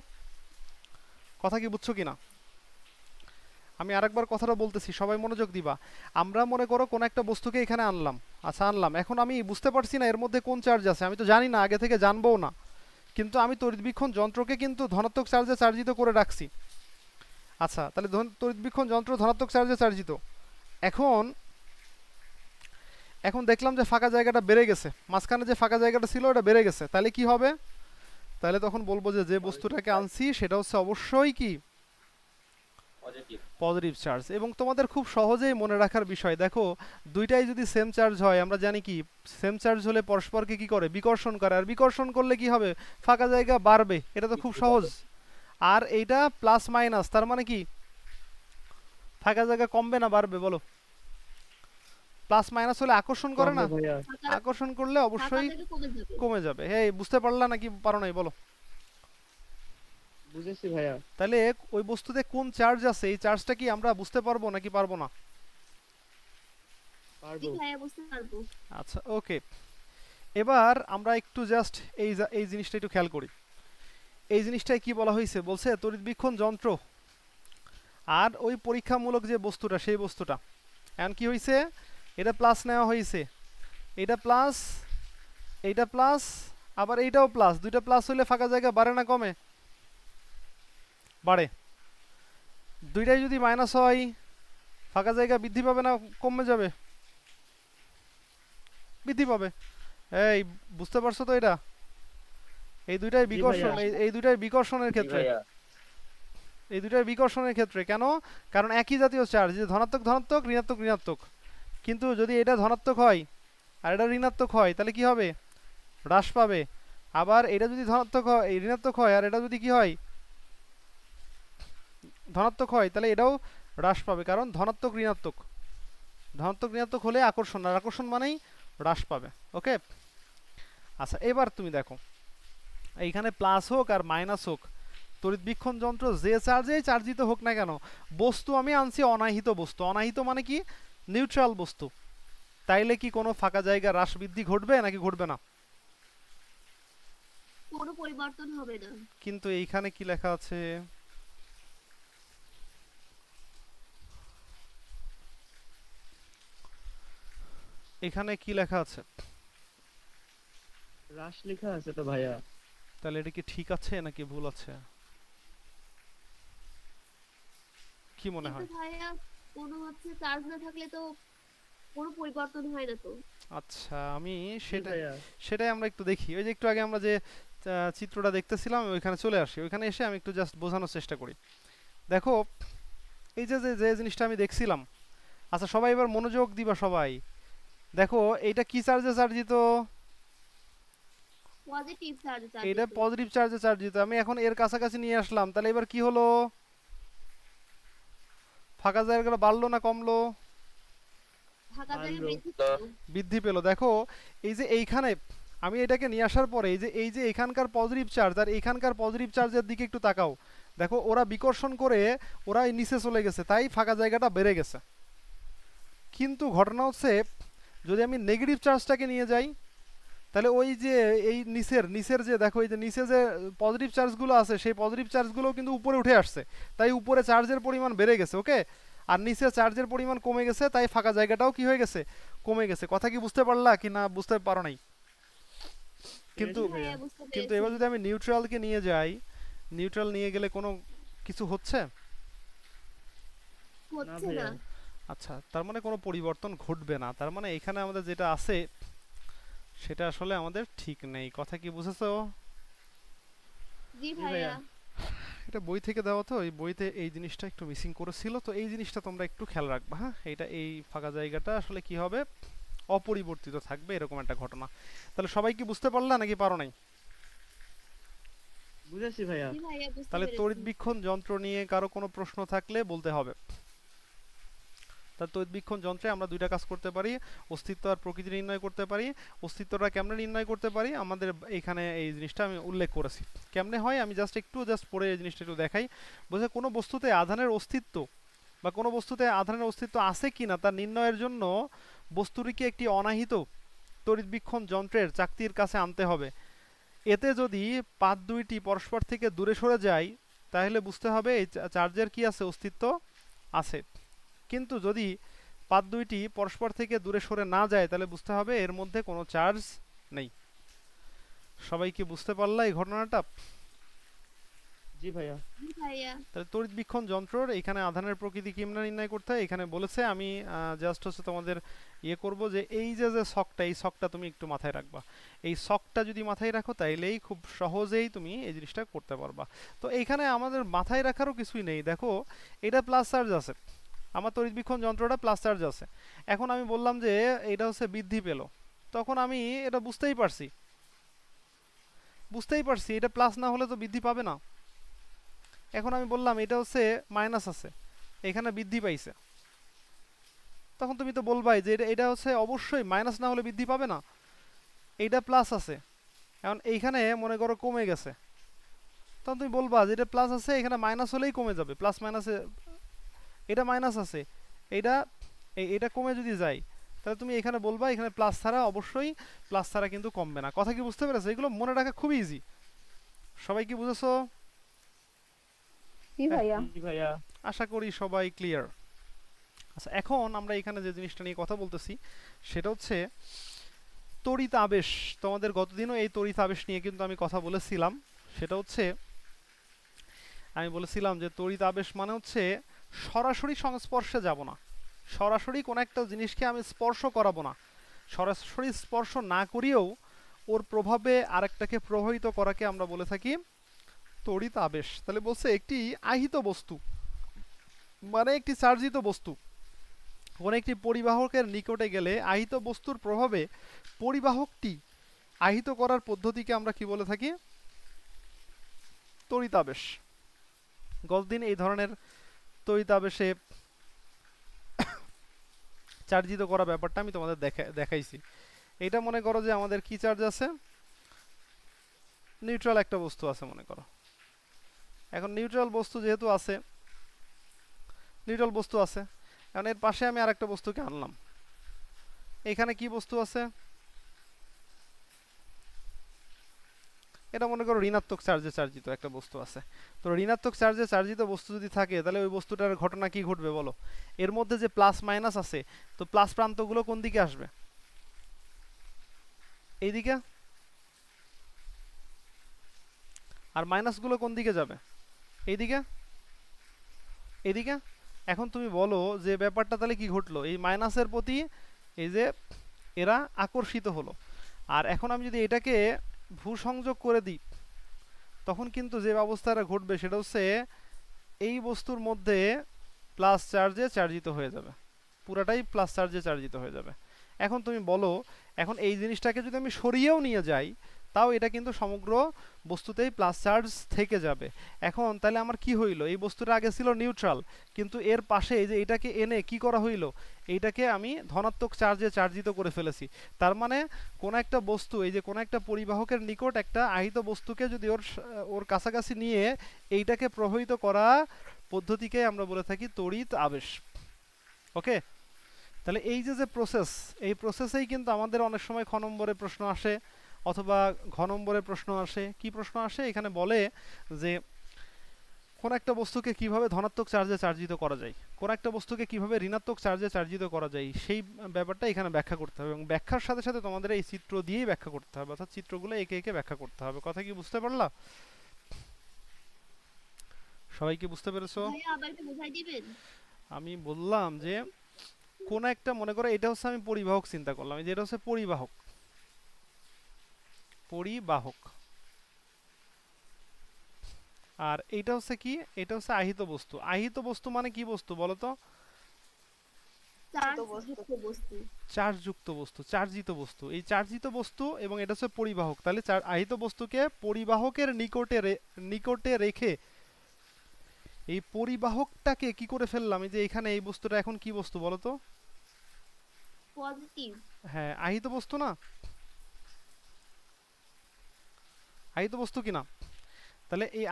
কথা কি বুঝছো কিনা? আমি আরেকবার কথাটা বলতেছি, সবাই মনোযোগ দিবা। আমরা মনে করো কোন একটা বস্তুকে এখানে আনলাম, আচ্ছা আনলাম, এখন আমি বুঝতে পারছি না এর মধ্যে কোন চার্জ আছে, আমি তো জানি না, আগে থেকে জানবো না, কিন্তু আমি তড়িৎবীক্ষণ যন্ত্রকে কিন্তু ধনাত্মক চার্জে চার্জিত করে রাখছি। আচ্ছা, তাহলে তড়িৎবীক্ষণ যন্ত্র ধনাত্মক চার্জে চার্জিত। এখন এখন দেখলাম যে ফাঁকা জায়গাটা বেড়ে গেছে, মাঝখানে যে ফাঁকা জায়গাটা ছিল ওটা বেড়ে গেছে, তাহলে কি হবে? তাহলে তখন বলবো যে যে বস্তুটাকে আনছি সেটা হচ্ছে অবশ্যই কি? পজিটিভ। Positive charge. এবং তোমাদের খুব সহজেই মনে রাখার বিষয়, দেখো দুইটাই যদি সেম চার্জ হয় আমরা জানি কি, সেম চার্জ হলে পরস্পরকে কি করে? বিকর্ষণ করে। আর বিকর্ষণ করলে কি হবে? ফাঁকা জায়গা বাড়বে, এটা তো খুব সহজ। আর এইটা প্লাস মাইনাস, তার মানে কি ফাঁকা জায়গা কমবে না বাড়বে বলো? প্লাস মাইনাস হলে আকর্ষণ করে না? কমবে ভাইয়া। ফাঁকা আকর্ষণ করলে ফাঁকা অবশ্যই জায়গা কমে যাবে। কমে যাবে। হ্যাঁ, বুঝতে পারলা নাকি পারো নাই বলো? বুঝেছি ভাইয়া। তাহলে ওই বস্তুতে কোন চার্জ আছে এই চার্জটা কি আমরা বুঝতে পারবো নাকি পারবো না? জি পারবো। ভাইয়া, বুঝতে পারবো। আচ্ছা, ওকে। এবার আমরা একটু জাস্ট এই জিনিসটা একটু খেয়াল করি। এই জিনিসটাই কি বলা হয়েছে? বলছে তড়িৎবীক্ষণ যন্ত্র আর ওই পরীক্ষামূলক যে বস্তুটা সেই বস্তুটা, এখন কি হয়েছে? এটা প্লাস নেওয়া হয়েছে, এটা প্লাস, এইটা প্লাস, আবার এইটাও প্লাস। দুইটা প্লাস হইলে ফাঁকা জায়গা বাড়ে না কমে? বাড়ে। দুইটাই যদি মাইনাস হয় ফাঁকা জায়গা বৃদ্ধি পাবে না কমে যাবে? বৃদ্ধি পাবে। এই বুঝতে পারছো তো? এটা এই দুইটাই জি বিকর্ষণ, ভাইয়া। এই দুইটাই বিকর্ষণের জি ক্ষেত্রে, ভাইয়া। এই দুইটাই বিকর্ষণের ক্ষেত্রে। কেন? কারণ একই জাতীয় চার্জ, যে ধনাত্মক ধনাত্মক, ঋণাত্মক ঋণাত্মক। কিন্তু যদি এটা ধনাত্মক হয় আর এটা ঋণাত্মক হয় তাহলে কি হবে? হ্রাস পাবে। আবার এটা যদি ধনাত্মক হয়, ঋণাত্মক হয়, আর এটা যদি কি হয়? ধনাত্মক হয়, তাহলে এটাও হ্রাস পাবে। কারণ ধনাত্মক ঋণাত্মক, ধনাত্মক ঋণাত্মক হলে আকর্ষণ, আর আকর্ষণ মানেই হ্রাস পাবে, ওকে? আচ্ছা, এবার তুমি দেখো এইখানে প্লাস হোক আর মাইনাস হোক, তড়িৎবীক্ষণ যন্ত্র যে চার্জেই চার্জিত হোক না কেন, বস্তু আমি আনছি অনাহিত বস্তু। অনাহিত মানে কি? নিউট্রাল বস্তু। তাইলে কি কোনো ফাঁকা জায়গা হ্রাস বৃদ্ধি ঘটবে নাকি ঘটবে না? কোনো পরিবর্তন হবে না। কিন্তু এইখানে কি লেখা আছে? এখানে কি লেখা আছে? হ্রাস লেখা আছে তো ভাইয়া। তাহলে এটা কি ঠিক আছে নাকি ভুল আছে? কি মনে কিন্তু হয়? ভাইয়া কোনো চার্জ না থাকলে তো কোনো পরিবর্তন হয় না তো। আচ্ছা, আমি জি ভাইয়া। সেটাই আমরা একটু দেখি। ওই যে একটু আগে আমরা যে চিত্রটা দেখতেছিলাম, ওইখানে চলে আসি। ওইখানে এসে আমি একটু জাস্ট বোঝানোর চেষ্টা করি। দেখো, এই যে যে যে জিনিসটা আমি দেখছিলাম, আচ্ছা সবাই এবার মনোযোগ দিবা সবাই। দেখো এইটা কি চার্জে চার্জিত? পজিটিভ চার্জ এটা পজিটিভ চার্জে চার্জিত। আমি এখন এর কাছাকাছি নিয়ে আসলাম, তাহলে এবার কি হলো? ফাঁকা জায়গাটা বাড়লো না কমলো? ফাঁকা জায়গা বাড়লো। বৃদ্ধি পেল। বৃদ্ধি পেল। দেখো এই যে এইখানে আমি এটাকে নিয়ে আসার পরে এই যে এখানকার পজিটিভ চার্জ আর এখানকার পজিটিভ চার্জের দিকে একটু তাকাও। দেখো ওরা বিকর্ষণ করে ওরা এই নিচে চলে গেছে, তাই ফাঁকা জায়গাটা বেড়ে গেছে। কিন্তু ঘটনা হচ্ছে, যদি আমি নেগেটিভ চার্জটাকে নিয়ে যাই, তাহলে ওই যে এই নিচের যে দেখো, এই যে নিচে যে পজিটিভ চার্জগুলো আছে, সেই পজিটিভ চার্জগুলো কিন্তু উপরে উঠে আসছে, তাই উপরে চার্জের পরিমাণ বেড়ে গেছে। ওকে, আর নিচে চার্জের পরিমাণ কমে গেছে, তাই ফাঁকা জায়গাটাও কি হয়ে গেছে? কমে গেছে। কথা কি বুঝতে পারলা কি না বুঝতে পারো নাই? কিন্তু পেরেছি ভাইয়া। হ্যাঁ, বুঝতে কিন্তু পেরেছি। এবার যদি আমি নিউট্রালকে নিয়ে যাই, নিউট্রাল নিয়ে গেলে কোনো কিছু হচ্ছে? না হচ্ছে ভাইয়া। না। আচ্ছা, তার মানে কোনো পরিবর্তন ঘটবে না। তার মানে এখানে আমাদের যেটা আছে সেটা আসলে আমাদের ঠিক নেই। কথা কি বুঝেছো? জি জি ভাইয়া। ভাইয়া। এটা বই থেকে দেওয়া, তো এই বইতে এই জিনিসটা একটু মিসিং করেছিল, তো এই জিনিসটা তোমরা একটু খেয়াল রাখবা। হ্যাঁ, এটা এই ফাঁকা জায়গাটা আসলে কি হবে? অপরিবর্তিত থাকবে, এরকম একটা ঘটনা। তাহলে সবাই কি বুঝতে পারলা নাকি পারো নাই? বুঝেছি ভাইয়া। জি ভাইয়া, বুঝতে তাহলে পেরেছি। তড়িৎবীক্ষণ যন্ত্র নিয়ে কারো কোনো প্রশ্ন থাকলে বলতে হবে। তার তড়িৎবীক্ষণ যন্ত্রে আমরা দুইটা কাজ করতে পারি, অস্তিত্ব আর প্রকৃতি নির্ণয় করতে পারি। অস্তিত্বটা কেমনে নির্ণয় করতে পারি? আমাদের এখানে এই জিনিসটা আমি উল্লেখ করেছি। কেমনে হয় আমি জাস্ট পরে এই জিনিসটা একটু দেখাই। বোঝে কোনো বস্তুতে আধানের অস্তিত্ব বা কোনো বস্তুতে আধানের অস্তিত্ব আছে কিনা তা নির্ণয়ের জন্য বস্তুটিকে একটি অনাহিত তড়িৎবীক্ষণ যন্ত্রের চাকতির কাছে আনতে হবে। এতে যদি পাত দুইটি পরস্পর থেকে দূরে সরে যায়, তাহলে বুঝতে হবে এই চার্জের কি আছে? অস্তিত্ব আছে। কিন্তু যদি পাত দুইটি পরস্পর থেকে দূরে সরে না যায়, তাহলে বুঝতে হবে এর মধ্যে কোনো চার্জ নেই। সবাই কি বুঝতে পারলা এই ঘটনাটা? জি ভাইয়া। জি ভাইয়া। তাহলে তড়িৎবীক্ষণ যন্ত্রর এখানে আধানের প্রকৃতি কেমনে নির্ণয় করতে হয় এখানে বলেছে। আমি জাস্ট হচ্ছে তোমাদের করব যে এই যে যে ছকটা, এই ছকটা তুমি একটু মাথায় রাখবা। এই ছকটা যদি মাথায় রাখো, তাইলেই খুব সহজেই তুমি এই জিনিসটা করতে পারবা। তো এইখানে আমাদের মাথায় রাখারও কিছুই নেই। দেখো এটা প্লাস চার্জ আছে, আমার তড়িৎবীক্ষণ যন্ত্রটা প্লাস চার্জ আছে। এখন আমি বললাম যে এটা হচ্ছে বৃদ্ধি পেল, তখন আমি এটা বুঝতেই পারছি এটা প্লাস না হলে তো বৃদ্ধি পাবে না। এখন আমি বললাম এটা হচ্ছে মাইনাস আছে, এখানে বৃদ্ধি পাইছে, তখন তুমি তো বলবাই যে এটা হচ্ছে অবশ্যই মাইনাস না হলে বৃদ্ধি পাবে না। এইটা প্লাস আছে, এখন এইখানে মনে করো কমে গেছে, তখন তুমি বলবা যে এটা প্লাস আছে, এখানে মাইনাস হলেই কমে যাবে। প্লাস মাইনাসে এটা মাইনাস আছে, এইটা এটা কমে যদি যায়, তাহলে তুমি এখানে বলবা এখানে প্লাস ছাড়া, অবশ্যই প্লাস ছাড়া কিন্তু কমবে না। কথা কি বুঝতে পেরেছো? এগুলো মনে রাখা খুবই ইজি। সবাই কি বুঝেছো? জি ভাইয়া। জি ভাইয়া। আশা করি সবাই ক্লিয়ার। আচ্ছা, এখন আমরা এখানে যে জিনিসটা নিয়ে কথা বলতেছি সেটা হচ্ছে তড়িৎ আবেশ। তোমাদের গতদিনও এই তড়িৎ আবেশ নিয়ে কিন্তু আমি কথা বলেছিলাম। সেটা হচ্ছে আমি বলেছিলাম যে তড়িৎ আবেশ মানে হচ্ছে সরাসরি সংস্পর্শে যাব না, সরাসরি কোনো একটা জিনিসকে আমি স্পর্শ করাবো না, সরাসরি স্পর্শ না করিয়েও ওর প্রভাবে আরেকটাকে প্রভাবিত করাকে আমরা বলে থাকি তড়িৎ আবেশ। তাহলে বলছে একটি আহিত বস্তু মানে একটি চার্জিত বস্তু কোনো একটি পরিবাহকের নিকটে গেলে আহিত বস্তুর প্রভাবে পরিবাহকটি আহিত করার পদ্ধতিকে আমরা কি বলে থাকি? তড়িৎ আবেশ। গতদিন এই ধরনের তড়িৎ আবেশে চার্জিত করা ব্যাপারটা আমি তোমাদের দেখাইছি। এটা মনে করো যে আমাদের কি চার্জ আছে? নিউট্রাল একটা বস্তু আছে মনে করো, এখন নিউট্রাল বস্তু যেহেতু আছে, নিউট্রাল বস্তু আছে, এখন এর পাশে আমি আরেকটা বস্তুকে আনলাম। এখানে কি বস্তু আছে? এটা মনে করো ঋণাত্মক চার্জে চার্জিত একটা বস্তু আছে। তো ঋণাত্মক চার্জে চার্জিত বস্তু যদি থাকে তাহলে ওই বস্তুটার ঘটনা কি ঘটবে বলো? এর মধ্যে যে প্লাস মাইনাস আছে, তো প্লাস প্রান্তগুলো কোন দিকে আসবে? এইদিকে। আর মাইনাসগুলো কোন দিকে যাবে? এইদিকে, এইদিকে। এখন তুমি বলো যে ব্যাপারটা তাহলে কি ঘটলো? এই মাইনাসের প্রতি এই যে এরা আকর্ষিত হলো। আর এখন আমি যদি এটাকে ভূসংযোগ করে দিই, তখন কিন্তু যে ব্যবস্থাটা ঘটবে সেটা হচ্ছে এই বস্তুর মধ্যে প্লাস চার্জে চার্জিত হয়ে যাবে, পুরাটাই প্লাস চার্জে চার্জিত হয়ে যাবে। এখন তুমি বলো, এখন এই জিনিসটাকে যদি আমি সরিয়েও নিয়ে যাই, তাও এটা কিন্তু সমগ্র বস্তুতেই প্লাস চার্জ থেকে যাবে। এখন তাহলে আমার কি হইলো? এই বস্তুটা আগে ছিল নিউট্রাল, কিন্তু এর পাশে এই যে এটাকে এনে কি করা হইলো? এইটাকে আমি ধনাত্মক চার্জে চার্জিত করে ফেলেছি। তার মানে কোন একটা বস্তু, এই যে কোন একটা পরিবাহকের নিকট একটা আহিত বস্তুকে যদি ওর কাছাকাছি নিয়ে এইটাকে প্রভাবিত করা পদ্ধতিকে আমরা বলে থাকি তড়িৎ আবেশ। ওকে, তাহলে এই যে যে প্রসেস, এই প্রসেসেই কিন্তু আমাদের অনেক সময় খ নম্বরে প্রশ্ন আসে অথবা ঘ নম্বরে প্রশ্ন আসে। কি প্রশ্ন আসে? এখানে বলে যে কোন একটা বস্তুকে কিভাবে ধনাত্মক চার্জে চার্জিত করা যায়, কোন একটা বস্তুকে কিভাবে ঋণাত্মক চার্জে চার্জিত করা যায়, সেই ব্যাপারটা এখানে ব্যাখ্যা করতে হবে। এবং ব্যাখ্যার সাথে সাথে তোমাদের এই চিত্র দিয়েই ব্যাখ্যা করতে হবে, অর্থাৎ চিত্রগুলো একে একে ব্যাখ্যা করতে হবে। কথা কি বুঝতে পারলা? সবাই কি বুঝতে পেরেছো? ভাইয়া আবার একটু বুঝাই দিবেন? আমি বললাম যে কোন একটা, মনে করো এটা হচ্ছে আমি পরিবাহক চিন্তা করলাম, এই যে এটা হচ্ছে পরিবাহক, পরিবাহক। আর এইটা হচ্ছে কি? এটা হচ্ছে আহিত বস্তু। আহিত বস্তু মানে কি বস্তু বলো তো? চার্জযুক্ত বস্তু। চার্জযুক্ত বস্তু, চার্জিত বস্তু। এই চার্জিত বস্তু এবং এটা হচ্ছে পরিবাহক। তাহলে আহিত বস্তুকে পরিবাহকের নিকটে রেখে এই পরিবাহকটাকে কি করে ফেললাম? এই যে এখানে এই বস্তুটা এখন কি বস্তু বলো তো? পজিটিভ। হ্যাঁ, আহিত বস্তু না? আহিত বস্তু কিনা? তাহলে এই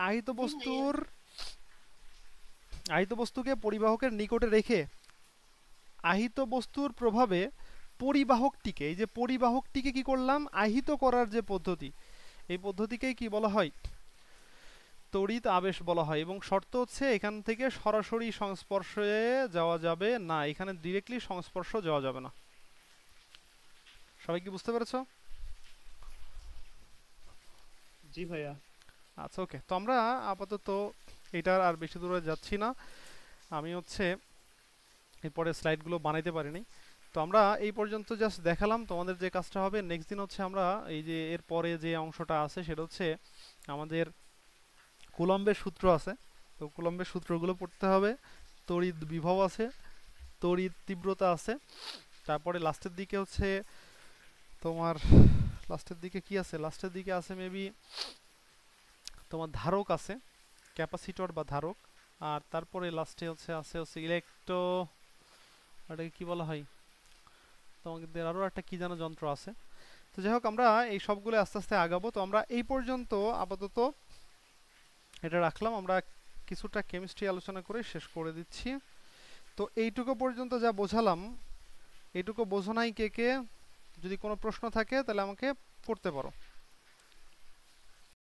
আহিত বস্তুকে পরিবাহকের নিকটে রেখে আহিত বস্তুর প্রভাবে পরিবাহকটিকে, এই যে পরিবাহকটিকে কি করলাম? আহিত করার যে পদ্ধতি, এই পদ্ধতিকেই কি বলা হয়? তড়িৎ আবেশ বলা হয়। এবং শর্ত হচ্ছে এখান থেকে সরাসরি সংস্পর্শে যাওয়া যাবে না, এখানে ডিরেক্টলি সংস্পর্শ যাওয়া যাবে না। সবাই কি বুঝতে পেরেছো? জি ভাইয়া। আচ্ছা, ওকে। তো আমরা আপাতত এটার আর বেশি দূরে যাচ্ছি না। আমি হচ্ছে এরপরে স্লাইডগুলো বানাইতে পারিনি, তো আমরা এই পর্যন্ত জাস্ট দেখালাম। তোমাদের যে কাজটা হবে নেক্সট দিন হচ্ছে আমরা এই যে এর পরে যে অংশটা আছে সেটা হচ্ছে আমাদের কুলম্বের সূত্র আছে, তো কুলম্বের সূত্রগুলো পড়তে হবে। তড়িৎ বিভব আছে, তড়িৎ তীব্রতা আছে, তারপরে লাস্টের দিকে হচ্ছে তোমার লাস্টের দিকে কি আছে? লাস্টের দিকে আছে মেবি তোমার ধারক আছে, ক্যাপাসিটর বা ধারক। আর তারপরে লাস্টে হচ্ছে ইলেকট্রো, এটাকে কি বলা হয়? তোমাদের আরও একটা কি যেন যন্ত্র আছে। তো যাই হোক, আমরা এই সবগুলো আস্তে আস্তে আগাবো। তো আমরা এই পর্যন্ত আপাতত এটা রাখলাম। আমরা কিছুটা কেমিস্ট্রি আলোচনা করে শেষ করে দিচ্ছি। তো এইটুকু পর্যন্ত যা বোঝালাম, এইটুকু বোঝো নাই কে কে? যদি কোনো প্রশ্ন থাকে তাহলে আমাকে করতে পারো।